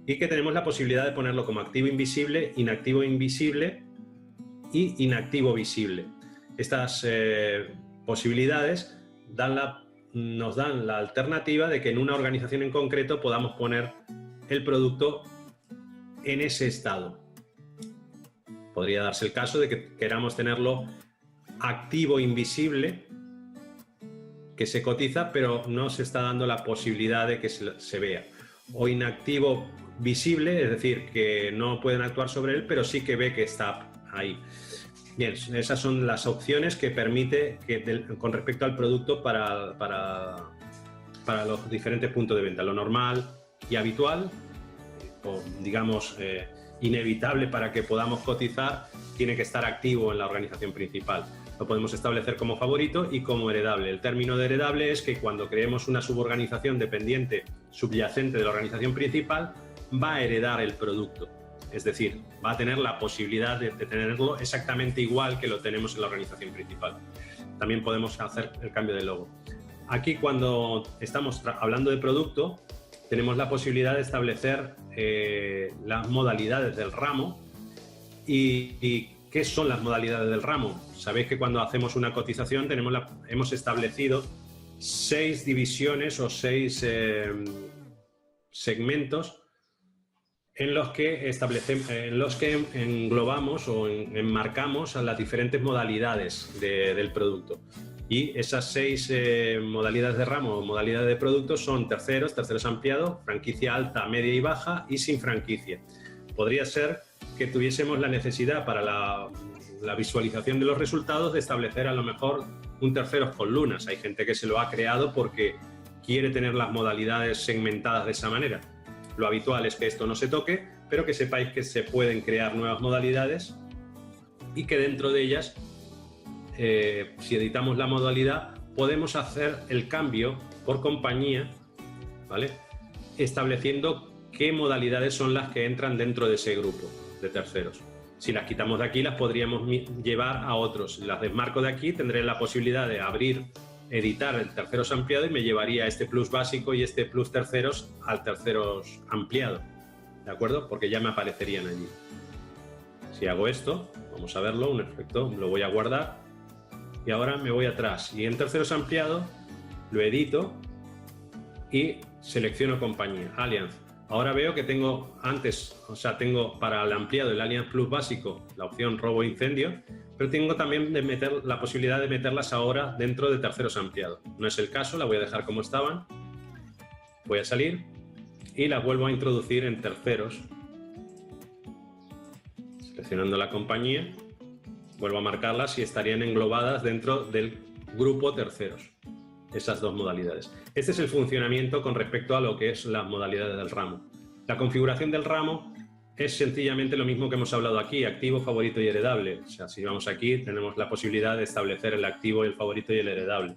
y que tenemos la posibilidad de ponerlo como activo invisible, inactivo invisible y inactivo visible. Estas posibilidades nos dan la alternativa de que en una organización en concreto podamos poner el producto en ese estado. Podría darse el caso de que queramos tenerlo activo invisible, que se cotiza, pero no se está dando la posibilidad de que se vea. O inactivo visible, es decir, que no pueden actuar sobre él, pero sí que ve que está ahí. Bien, esas son las opciones que permite con respecto al producto para los diferentes puntos de venta. Lo normal y habitual, o digamos inevitable para que podamos cotizar, tiene que estar activo en la organización principal. Lo podemos establecer como favorito y como heredable. El término de heredable es que cuando creemos una suborganización dependiente subyacente de la organización principal, va a heredar el producto. Es decir, va a tener la posibilidad de tenerlo exactamente igual que lo tenemos en la organización principal. También podemos hacer el cambio de logo. Aquí, cuando estamos hablando de producto, tenemos la posibilidad de establecer las modalidades del ramo. ¿Y qué son las modalidades del ramo? Sabéis que cuando hacemos una cotización hemos establecido 6 divisiones o 6 segmentos en los que englobamos o enmarcamos a las diferentes modalidades del producto. Y esas 6 modalidades de ramo o modalidades de productos son terceros, terceros ampliados, franquicia alta, media y baja y sin franquicia. Podría ser que tuviésemos la necesidad para la visualización de los resultados de establecer a lo mejor un terceros con lunas. Hay gente que se lo ha creado porque quiere tener las modalidades segmentadas de esa manera. Lo habitual es que esto no se toque, pero que sepáis que se pueden crear nuevas modalidades y que dentro de ellas, si editamos la modalidad, podemos hacer el cambio por compañía, ¿vale? Estableciendo qué modalidades son las que entran dentro de ese grupo de terceros. Si las quitamos de aquí, las podríamos llevar a otros. Las desmarco de aquí, tendré la posibilidad de abrir, editar el terceros ampliado y me llevaría este plus básico y este plus terceros al terceros ampliado, ¿de acuerdo? Porque ya me aparecerían allí. Si hago esto, vamos a verlo, un efecto, lo voy a guardar y ahora me voy atrás y en terceros ampliado lo edito y selecciono compañía, Allianz. Ahora veo que tengo antes, o sea, tengo para el ampliado el Allianz Plus básico la opción robo incendio, pero tengo también la posibilidad de meterlas ahora dentro de terceros ampliados. No es el caso, la voy a dejar como estaban. Voy a salir y las vuelvo a introducir en terceros. Seleccionando la compañía, vuelvo a marcarlas y estarían englobadas dentro del grupo terceros. Esas dos modalidades. Este es el funcionamiento con respecto a lo que es las modalidades del ramo. La configuración del ramo es sencillamente lo mismo que hemos hablado aquí, activo, favorito y heredable. O sea, si vamos aquí, tenemos la posibilidad de establecer el activo, el favorito y el heredable.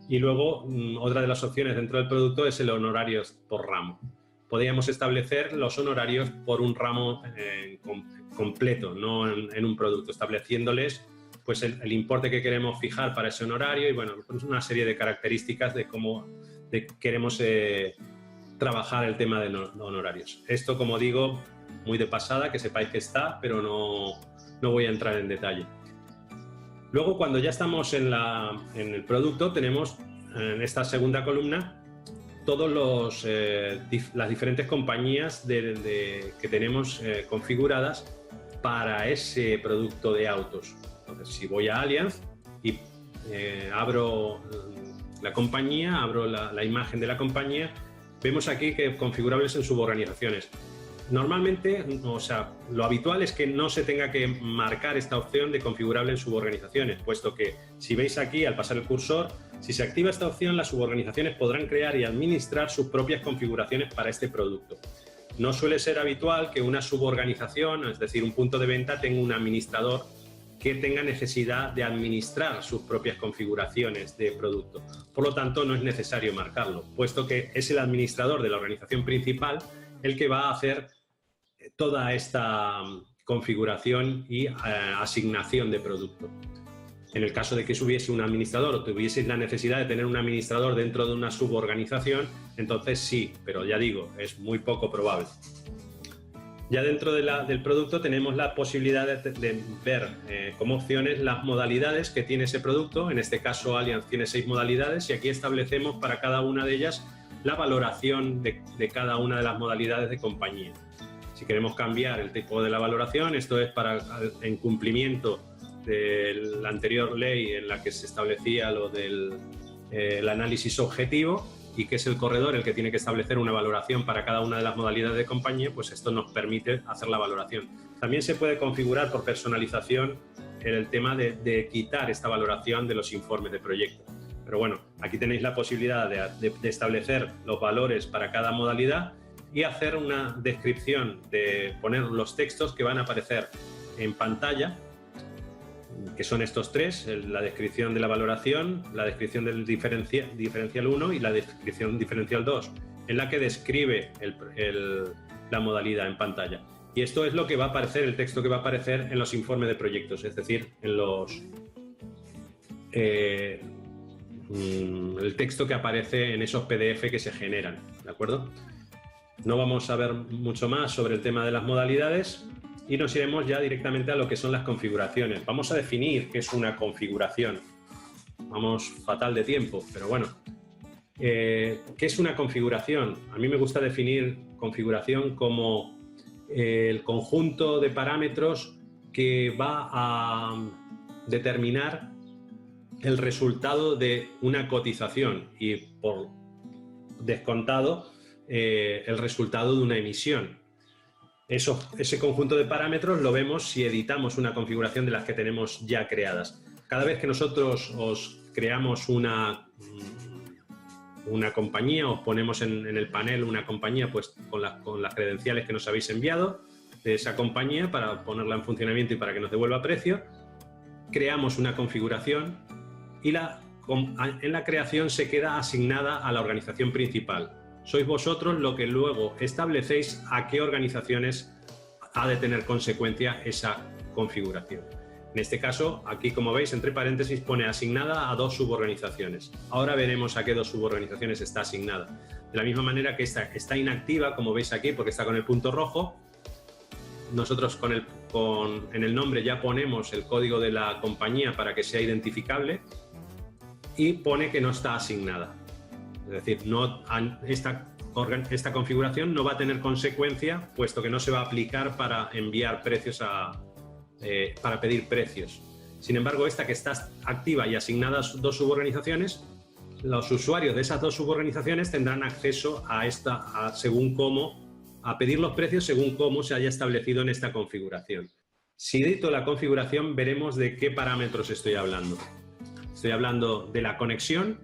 Y luego, otra de las opciones dentro del producto es el honorario por ramo. Podríamos establecer los honorarios por un ramo completo, no en un producto, estableciéndoles pues el importe que queremos fijar para ese honorario y bueno, pues una serie de características de cómo queremos trabajar el tema de honorarios. Esto, como digo, muy de pasada, que sepáis que está, pero no voy a entrar en detalle. Luego, cuando ya estamos en el producto, tenemos en esta segunda columna todas las diferentes compañías que tenemos configuradas para ese producto de autos. Entonces, si voy a Allianz y abro la compañía, abro la imagen de la compañía, vemos aquí que configurables en suborganizaciones. Normalmente, o sea, lo habitual es que no se tenga que marcar esta opción de configurable en suborganizaciones, puesto que si veis aquí al pasar el cursor, si se activa esta opción, las suborganizaciones podrán crear y administrar sus propias configuraciones para este producto. No suele ser habitual que una suborganización, es decir, un punto de venta, tenga un administrador que tenga necesidad de administrar sus propias configuraciones de producto. Por lo tanto, no es necesario marcarlo, puesto que es el administrador de la organización principal el que va a hacer toda esta configuración y asignación de producto. En el caso de que hubiese un administrador o tuvieseis la necesidad de tener un administrador dentro de una suborganización, entonces sí, pero ya digo, es muy poco probable. Ya dentro del producto tenemos la posibilidad de ver como opciones las modalidades que tiene ese producto. En este caso, Allianz tiene 6 modalidades y aquí establecemos para cada una de ellas la valoración de cada una de las modalidades de compañía. Si queremos cambiar el tipo de la valoración, esto es en cumplimiento de la anterior ley en la que se establecía lo del análisis objetivo y que es el corredor el que tiene que establecer una valoración para cada una de las modalidades de compañía, pues esto nos permite hacer la valoración. También se puede configurar por personalización el tema de quitar esta valoración de los informes de proyecto. Pero bueno, aquí tenéis la posibilidad de establecer los valores para cada modalidad y hacer una descripción, de poner los textos que van a aparecer en pantalla, que son estos 3, la descripción de la valoración, la descripción del diferencial 1 y la descripción diferencial 2, en la que describe la modalidad en pantalla. Y esto es lo que va a aparecer, el texto que va a aparecer en los informes de proyectos, es decir, en el texto que aparece en esos PDF que se generan, ¿de acuerdo? No vamos a ver mucho más sobre el tema de las modalidades y nos iremos ya directamente a lo que son las configuraciones. Vamos a definir qué es una configuración. Vamos fatal de tiempo, pero bueno. ¿Qué es una configuración? A mí me gusta definir configuración como el conjunto de parámetros que va a determinar el resultado de una cotización y por descontado el resultado de una emisión. Ese conjunto de parámetros lo vemos si editamos una configuración de las que tenemos ya creadas. Cada vez que nosotros os creamos una compañía, os ponemos en el panel una compañía pues con las credenciales que nos habéis enviado de esa compañía para ponerla en funcionamiento y para que nos devuelva precio, creamos una configuración y en la creación se queda asignada a la organización principal. Sois vosotros lo que luego establecéis a qué organizaciones ha de tener consecuencia esa configuración. En este caso, aquí como veis, entre paréntesis pone asignada a 2 suborganizaciones. Ahora veremos a qué 2 suborganizaciones está asignada. De la misma manera que esta está inactiva, como veis aquí, porque está con el punto rojo. Nosotros en el nombre ya ponemos el código de la compañía para que sea identificable y pone que no está asignada. Es decir, esta configuración no va a tener consecuencia, puesto que no se va a aplicar para enviar precios para pedir precios. Sin embargo, esta que está activa y asignada a 2 suborganizaciones, los usuarios de esas 2 suborganizaciones tendrán acceso a pedir los precios según cómo se haya establecido en esta configuración. Si edito la configuración, veremos de qué parámetros estoy hablando. Estoy hablando de la conexión,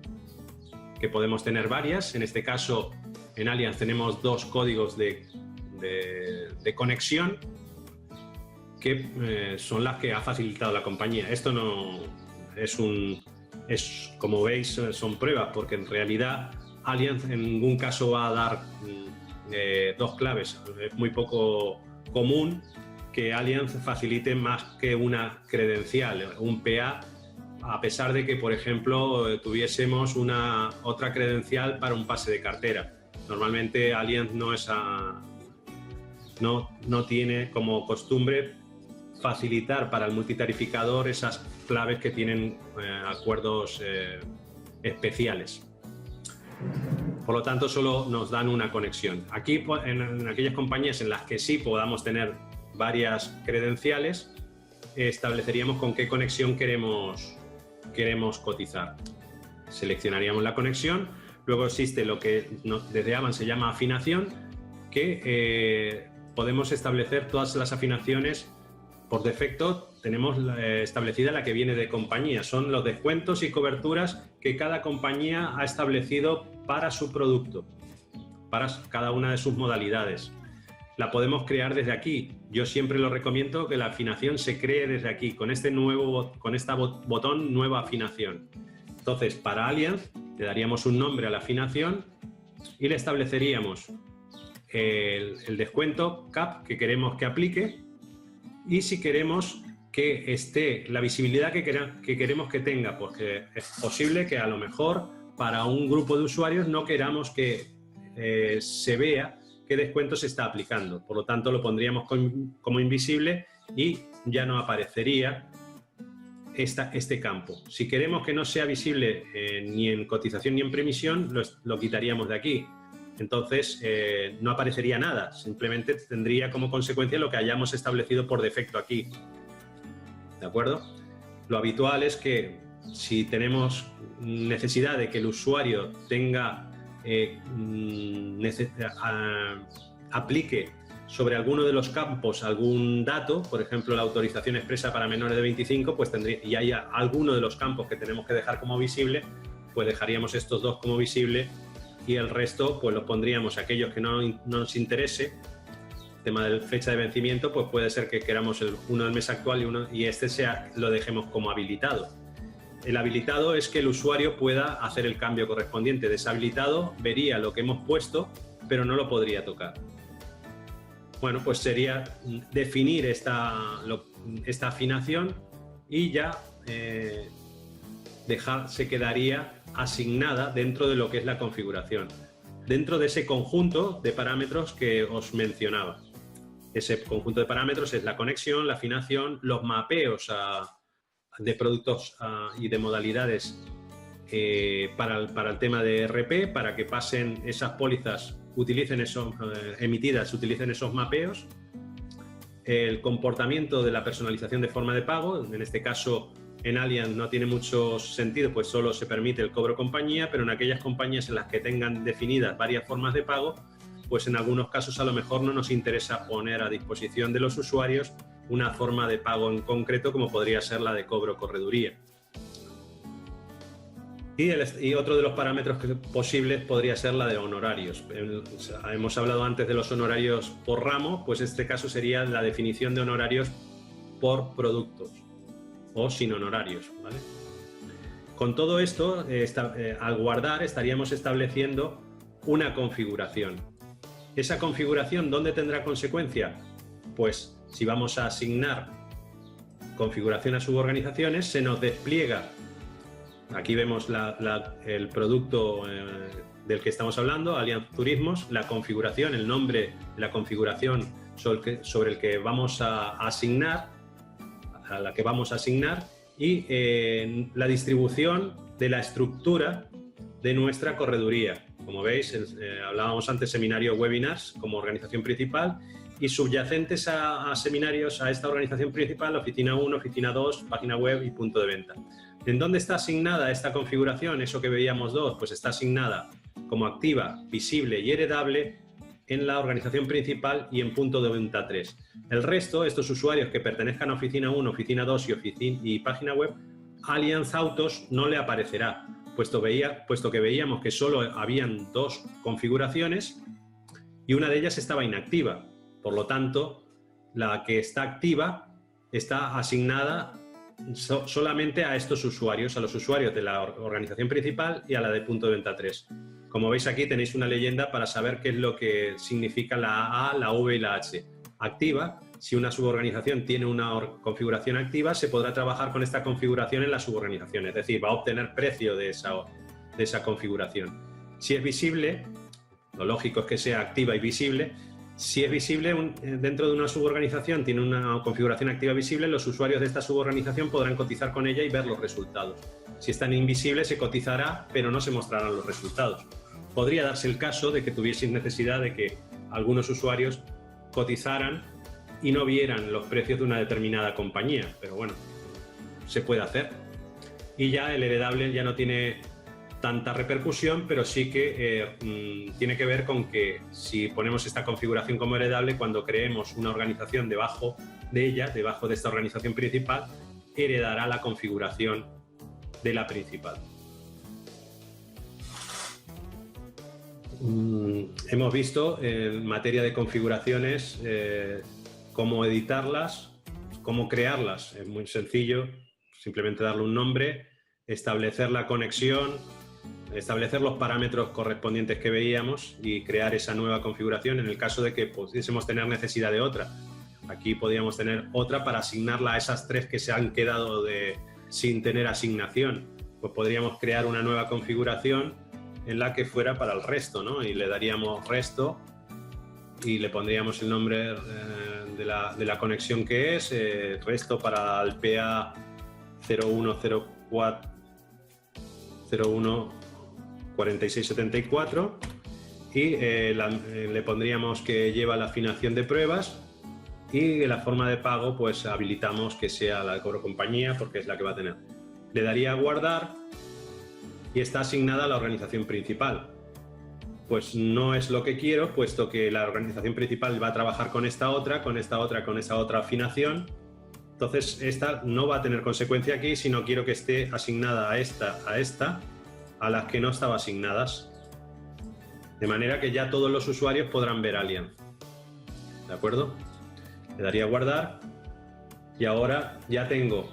que podemos tener varias. En este caso, en Allianz tenemos 2 códigos de conexión que son las que ha facilitado la compañía. Esto no como veis, son pruebas, porque en realidad Allianz en ningún caso va a dar 2 claves. Es muy poco común que Allianz facilite más que una credencial, un PA, a pesar de que, por ejemplo, tuviésemos otra credencial para un pase de cartera. Normalmente Allianz no tiene como costumbre facilitar para el multitarificador esas claves que tienen acuerdos especiales. Por lo tanto, solo nos dan una conexión. Aquí, en aquellas compañías en las que sí podamos tener varias credenciales, estableceríamos con qué conexión queremos cotizar. Seleccionaríamos la conexión. Luego existe lo que desde Avant se llama afinación, que podemos establecer todas las afinaciones. Por defecto tenemos establecida la que viene de compañía. Son los descuentos y coberturas que cada compañía ha establecido para su producto, para cada una de sus modalidades. La podemos crear desde aquí. Yo siempre lo recomiendo que la afinación se cree desde aquí, con este botón nueva afinación. Entonces, para Allianz le daríamos un nombre a la afinación y le estableceríamos el descuento CAP que queremos que aplique, y si queremos que esté la visibilidad que queremos que tenga, porque es posible que a lo mejor para un grupo de usuarios no queramos que se vea qué descuento se está aplicando. Por lo tanto, lo pondríamos como invisible y ya no aparecería este campo. Si queremos que no sea visible ni en cotización ni en premisión, lo quitaríamos de aquí. Entonces, no aparecería nada, simplemente tendría como consecuencia lo que hayamos establecido por defecto aquí. ¿De acuerdo? Lo habitual es que si tenemos necesidad de que el usuario aplique sobre alguno de los campos algún dato, por ejemplo, la autorización expresa para menores de 25, pues y haya alguno de los campos que tenemos que dejar como visible, pues dejaríamos estos 2 como visible. Y el resto, pues lo pondríamos aquellos que no nos interese. El tema de fecha de vencimiento, pues puede ser que queramos uno del mes actual y este lo dejemos como habilitado. El habilitado es que el usuario pueda hacer el cambio correspondiente. Deshabilitado vería lo que hemos puesto, pero no lo podría tocar. Bueno, pues sería definir esta afinación y ya se quedaría asignada dentro de lo que es la configuración, dentro de ese conjunto de parámetros que os mencionaba. Ese conjunto de parámetros es la conexión, la afinación, los mapeos de productos y de modalidades para el tema de ERP, para que pasen esas pólizas, emitidas, utilicen esos mapeos, el comportamiento de la personalización de forma de pago, en este caso En Allianz no tiene mucho sentido, pues solo se permite el cobro compañía, pero en aquellas compañías en las que tengan definidas varias formas de pago, pues en algunos casos a lo mejor no nos interesa poner a disposición de los usuarios una forma de pago en concreto, como podría ser la de cobro correduría. Y otro de los parámetros posibles podría ser la de honorarios. Hemos hablado antes de los honorarios por ramo, pues este caso sería la definición de honorarios por productos o sin honorarios, ¿vale? Con todo esto, al guardar, estaríamos estableciendo una configuración. ¿Esa configuración dónde tendrá consecuencia? Pues si vamos a asignar configuración a suborganizaciones, se nos despliega. Aquí vemos el producto del que estamos hablando, Allianz Turismos, la configuración, el nombre de la configuración sobre el que vamos a asignar, a la que vamos a asignar, y la distribución de la estructura de nuestra correduría. Como veis, hablábamos antes seminario webinars como organización principal y subyacentes a seminarios a esta organización principal, oficina 1, oficina 2, página web y punto de venta. ¿En dónde está asignada esta configuración? Eso que veíamos dos, pues está asignada como activa, visible y heredable en la organización principal y en punto de venta 3. El resto, estos usuarios que pertenezcan a oficina 1, oficina 2 y página web, Allianz Autos no le aparecerá, puesto que veíamos que solo habían dos configuraciones y una de ellas estaba inactiva. Por lo tanto, la que está activa está asignada solamente a estos usuarios, a los usuarios de la organización principal y a la de punto de venta 3. Como veis aquí tenéis una leyenda para saber qué es lo que significa la A, la V y la H. Activa, si una suborganización tiene una configuración activa, se podrá trabajar con esta configuración en la suborganización, es decir, va a obtener precio de esa configuración. Si es visible, lo lógico es que sea activa y visible. Si es visible, dentro de una suborganización tiene una configuración activa visible, los usuarios de esta suborganización podrán cotizar con ella y ver los resultados. Si están invisibles, se cotizará, pero no se mostrarán los resultados. Podría darse el caso de que tuvieseis necesidad de que algunos usuarios cotizaran y no vieran los precios de una determinada compañía, pero bueno, se puede hacer. Y ya el heredable ya no tiene tanta repercusión, pero sí que tiene que ver con que si ponemos esta configuración como heredable, cuando creemos una organización debajo de ella, debajo de esta organización principal, heredará la configuración de la principal. Hemos visto en materia de configuraciones cómo editarlas, cómo crearlas. Es muy sencillo, simplemente darle un nombre, establecer la conexión, establecer los parámetros correspondientes que veíamos y crear esa nueva configuración en el caso de que pudiésemos tener necesidad de otra. Aquí podríamos tener otra para asignarla a esas tres que se han quedado sin tener asignación. Pues podríamos crear una nueva configuración en la que fuera para el resto, ¿no? Y le daríamos resto y le pondríamos el nombre de la conexión que es, resto para el PA 014674 y le pondríamos que lleva la afinación de pruebas y la forma de pago pues habilitamos que sea la de cobro compañía porque es la que va a tener. Le daría a guardar y está asignada a la organización principal. Pues no es lo que quiero, puesto que la organización principal va a trabajar con esta otra, con esa otra afinación. Entonces esta no va a tener consecuencia aquí, sino quiero que esté asignada a esta, a las que no estaban asignadas. De manera que ya todos los usuarios podrán ver Allianz. ¿De acuerdo? Le daría a guardar y ahora ya tengo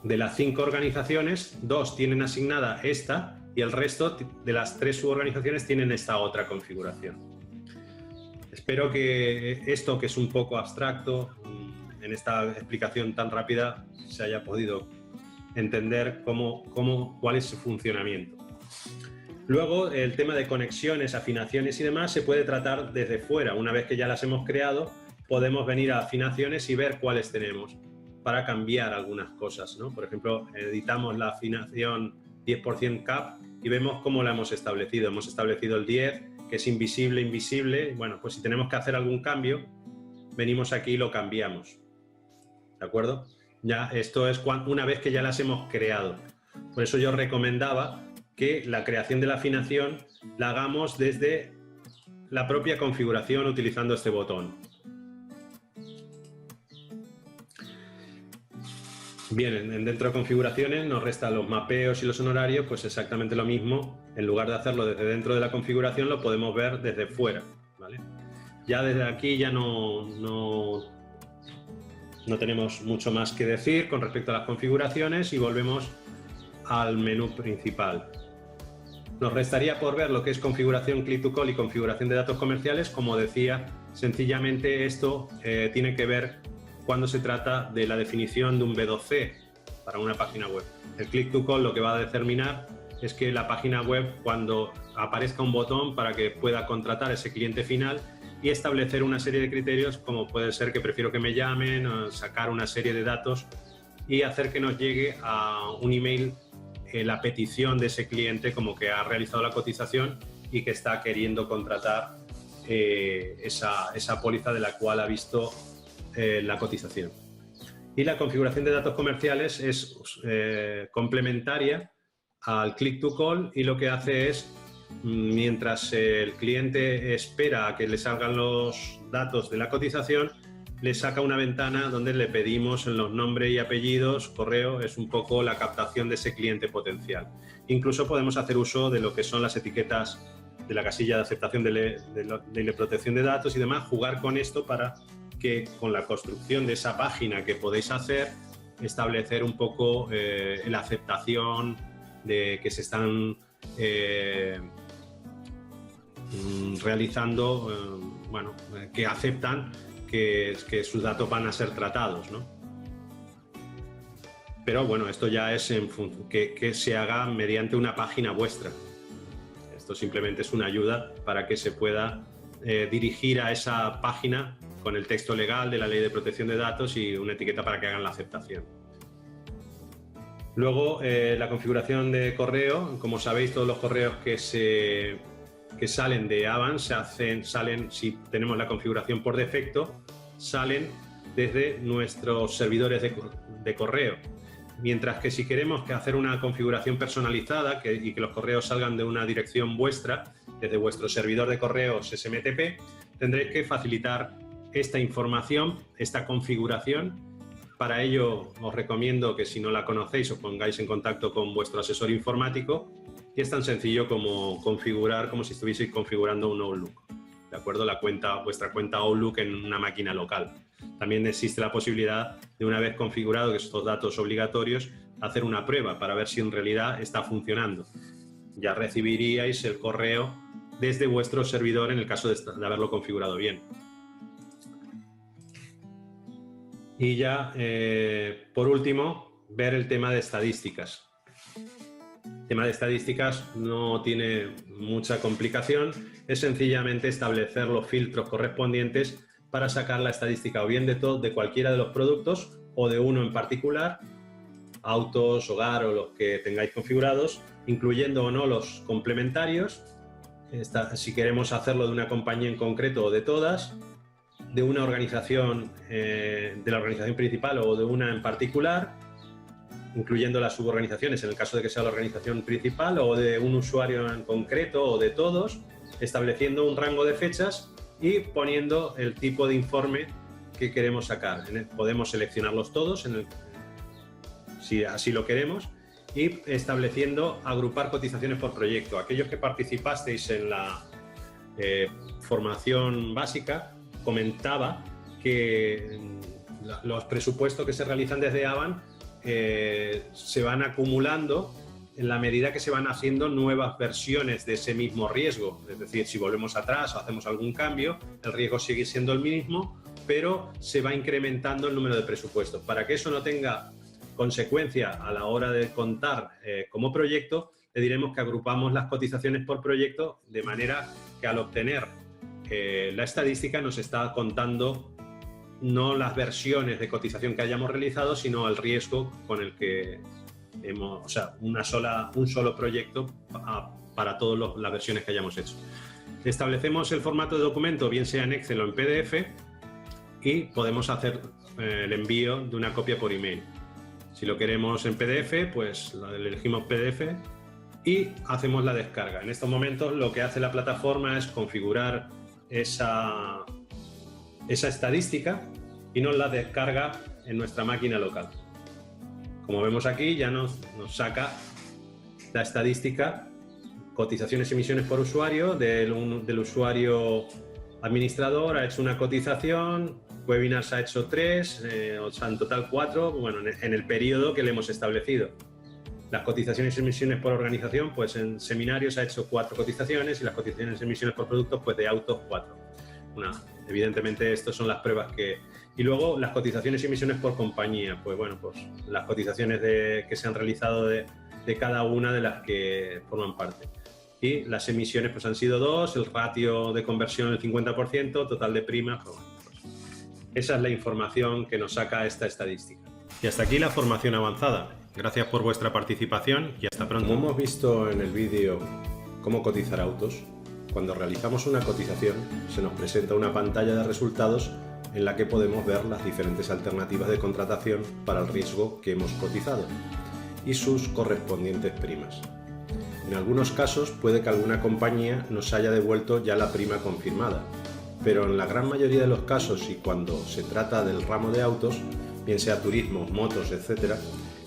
de las 5 organizaciones, 2 tienen asignada esta y el resto de las 3 suborganizaciones tienen esta otra configuración. Espero que esto, que es un poco abstracto, en esta explicación tan rápida se haya podido entender cuál es su funcionamiento. Luego, el tema de conexiones, afinaciones y demás se puede tratar desde fuera. Una vez que ya las hemos creado, podemos venir a afinaciones y ver cuáles tenemos para cambiar algunas cosas, ¿no? Por ejemplo, editamos la afinación 10% CAP y vemos cómo la hemos establecido. Hemos establecido el 10, que es invisible, invisible. Bueno, pues si tenemos que hacer algún cambio, venimos aquí y lo cambiamos. ¿De acuerdo? Ya, esto es una vez que ya las hemos creado. Por eso yo recomendaba que la creación de la afinación la hagamos desde la propia configuración utilizando este botón. Bien, dentro de configuraciones nos restan los mapeos y los honorarios, pues exactamente lo mismo. En lugar de hacerlo desde dentro de la configuración, lo podemos ver desde fuera, ¿vale? Ya desde aquí ya no tenemos mucho más que decir con respecto a las configuraciones y volvemos al menú principal. Nos restaría por ver lo que es configuración Click to Call y configuración de datos comerciales. Como decía, sencillamente esto tiene que ver cuando se trata de la definición de un B2C para una página web. El Click to Call lo que va a determinar es que la página web, cuando aparezca un botón para que pueda contratar a ese cliente final y establecer una serie de criterios, como puede ser que prefiero que me llamen, o sacar una serie de datos y hacer que nos llegue a un email la petición de ese cliente como que ha realizado la cotización y que está queriendo contratar esa póliza de la cual ha visto la cotización. Y la configuración de datos comerciales es complementaria al Click to Call y lo que hace es, mientras el cliente espera a que le salgan los datos de la cotización, le saca una ventana donde le pedimos en los nombres y apellidos, correo, es un poco la captación de ese cliente potencial. Incluso podemos hacer uso de lo que son las etiquetas de la casilla de aceptación de protección de datos y demás, jugar con esto para que con la construcción de esa página que podéis hacer, establecer un poco la aceptación de que se están realizando, que aceptan que sus datos van a ser tratados, ¿no? Pero bueno, esto ya es que se haga mediante una página vuestra. Esto simplemente es una ayuda para que se pueda dirigir a esa página con el texto legal de la Ley de Protección de Datos y una etiqueta para que hagan la aceptación. Luego, la configuración de correo. Como sabéis, todos los correos que salen de Avans salen, si tenemos la configuración por defecto, salen desde nuestros servidores de correo. Mientras que si queremos hacer una configuración personalizada y que los correos salgan de una dirección vuestra, desde vuestro servidor de correos SMTP, tendréis que facilitar esta información, esta configuración. Para ello os recomiendo que, si no la conocéis, os pongáis en contacto con vuestro asesor informático, y es tan sencillo como configurar, como si estuvieseis configurando un Outlook, ¿de acuerdo? Vuestra cuenta Outlook en una máquina local. También existe la posibilidad de, una vez configurado estos datos obligatorios, hacer una prueba para ver si en realidad está funcionando. Ya recibiríais el correo desde vuestro servidor en el caso de haberlo configurado bien. Y ya, por último, ver el tema de estadísticas. El tema de estadísticas no tiene mucha complicación, es sencillamente establecer los filtros correspondientes para sacar la estadística o bien de cualquiera de los productos o de uno en particular, autos, hogar o los que tengáis configurados, incluyendo o no los complementarios, si queremos hacerlo de una compañía en concreto o de todas, de una organización, de la organización principal o de una en particular, incluyendo las suborganizaciones en el caso de que sea la organización principal, o de un usuario en concreto o de todos, estableciendo un rango de fechas y poniendo el tipo de informe que queremos sacar. Podemos seleccionarlos todos si así lo queremos, y estableciendo agrupar cotizaciones por proyecto. Aquellos que participasteis en la formación básica, comentaba que los presupuestos que se realizan desde Avans se van acumulando en la medida que se van haciendo nuevas versiones de ese mismo riesgo. Es decir, si volvemos atrás o hacemos algún cambio, el riesgo sigue siendo el mismo, pero se va incrementando el número de presupuestos. Para que eso no tenga consecuencia a la hora de contar como proyecto, le diremos que agrupamos las cotizaciones por proyecto, de manera que al obtener la estadística nos está contando no las versiones de cotización que hayamos realizado, sino el riesgo con el que hemos, o sea, un solo proyecto para todas las versiones que hayamos hecho. Establecemos el formato de documento, bien sea en Excel o en PDF, y podemos hacer el envío de una copia por email. Si lo queremos en PDF, pues elegimos PDF y hacemos la descarga. En estos momentos lo que hace la plataforma es configurar esa estadística y nos la descarga en nuestra máquina local. Como vemos aquí, ya nos saca la estadística, cotizaciones y emisiones por usuario, del usuario administrador ha hecho una cotización, webinars ha hecho 3, o sea, en total 4, bueno, en el periodo que le hemos establecido. Las cotizaciones y emisiones por organización, pues en seminarios ha hecho 4 cotizaciones y las cotizaciones y emisiones por productos, pues de autos 4. Evidentemente, estas son las pruebas que... Y luego las cotizaciones y emisiones por compañía, pues bueno, pues las cotizaciones que se han realizado de cada una de las que forman parte. Y las emisiones pues han sido 2, el ratio de conversión el 50%, total de primas, pues, esa es la información que nos saca esta estadística. Y hasta aquí la formación avanzada. Gracias por vuestra participación y hasta pronto. Como hemos visto en el vídeo cómo cotizar autos, cuando realizamos una cotización se nos presenta una pantalla de resultados en la que podemos ver las diferentes alternativas de contratación para el riesgo que hemos cotizado y sus correspondientes primas. En algunos casos puede que alguna compañía nos haya devuelto ya la prima confirmada, pero en la gran mayoría de los casos y cuando se trata del ramo de autos, bien sea turismo, motos, etc.,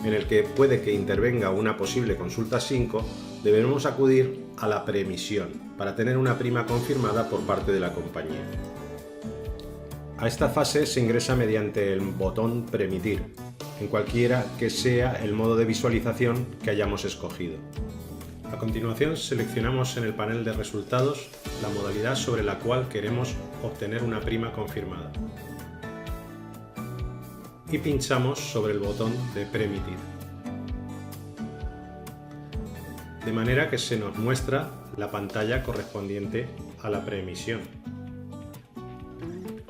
en el que puede que intervenga una posible consulta 5, debemos acudir a la preemisión para tener una prima confirmada por parte de la compañía. A esta fase se ingresa mediante el botón Preemitir, en cualquiera que sea el modo de visualización que hayamos escogido. A continuación seleccionamos en el panel de resultados la modalidad sobre la cual queremos obtener una prima confirmada y pinchamos sobre el botón de Preemitir, de manera que se nos muestra la pantalla correspondiente a la preemisión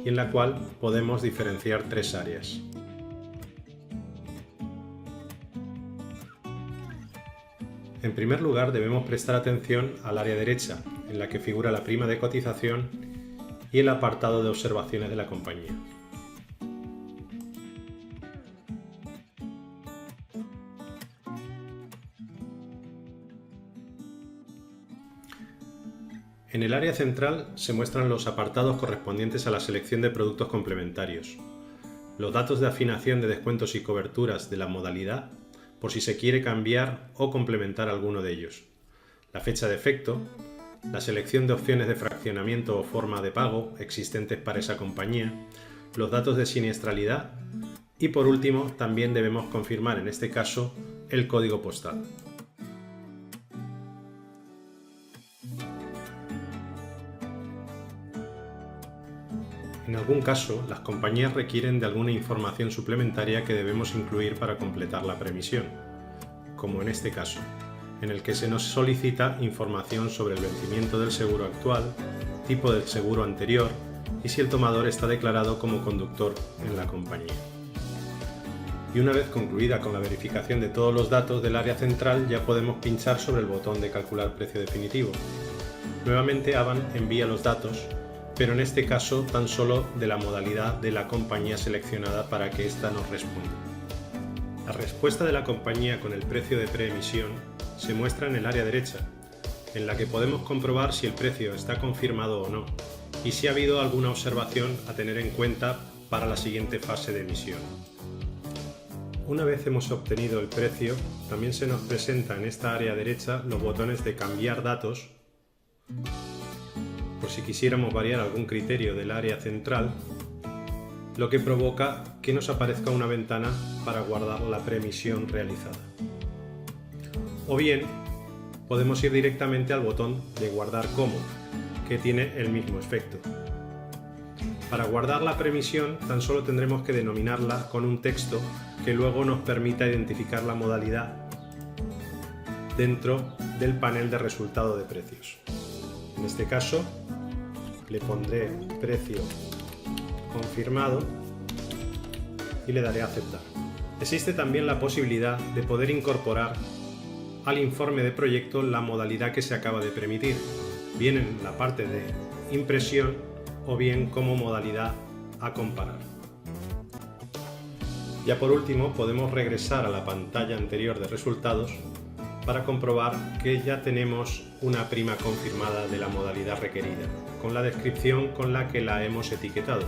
y en la cual podemos diferenciar 3 áreas. En primer lugar, debemos prestar atención al área derecha, en la que figura la prima de cotización y el apartado de observaciones de la compañía. En el área central se muestran los apartados correspondientes a la selección de productos complementarios, los datos de afinación de descuentos y coberturas de la modalidad, por si se quiere cambiar o complementar alguno de ellos, la fecha de efecto, la selección de opciones de fraccionamiento o forma de pago existentes para esa compañía, los datos de siniestralidad y por último también debemos confirmar en este caso el código postal. En algún caso, las compañías requieren de alguna información suplementaria que debemos incluir para completar la preemisión, como en este caso, en el que se nos solicita información sobre el vencimiento del seguro actual, tipo del seguro anterior y si el tomador está declarado como conductor en la compañía. Y una vez concluida con la verificación de todos los datos del área central, ya podemos pinchar sobre el botón de calcular precio definitivo. Nuevamente Avan envía los datos, pero en este caso tan solo de la modalidad de la compañía seleccionada para que ésta nos responda. La respuesta de la compañía con el precio de preemisión se muestra en el área derecha, en la que podemos comprobar si el precio está confirmado o no y si ha habido alguna observación a tener en cuenta para la siguiente fase de emisión. Una vez hemos obtenido el precio, también se nos presenta en esta área derecha los botones de cambiar datos, por si quisiéramos variar algún criterio del área central, lo que provoca que nos aparezca una ventana para guardar la preemisión realizada. O bien, podemos ir directamente al botón de guardar como, que tiene el mismo efecto. Para guardar la preemisión tan solo tendremos que denominarla con un texto que luego nos permita identificar la modalidad dentro del panel de resultado de precios. En este caso, le pondré precio confirmado y le daré a aceptar. Existe también la posibilidad de poder incorporar al informe de proyecto la modalidad que se acaba de preemitir, bien en la parte de impresión o bien como modalidad a comparar. Ya por último, podemos regresar a la pantalla anterior de resultados para comprobar que ya tenemos una prima confirmada de la modalidad requerida, con la descripción con la que la hemos etiquetado,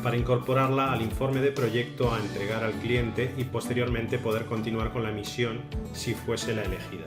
para incorporarla al informe de proyecto a entregar al cliente y posteriormente poder continuar con la misión si fuese la elegida.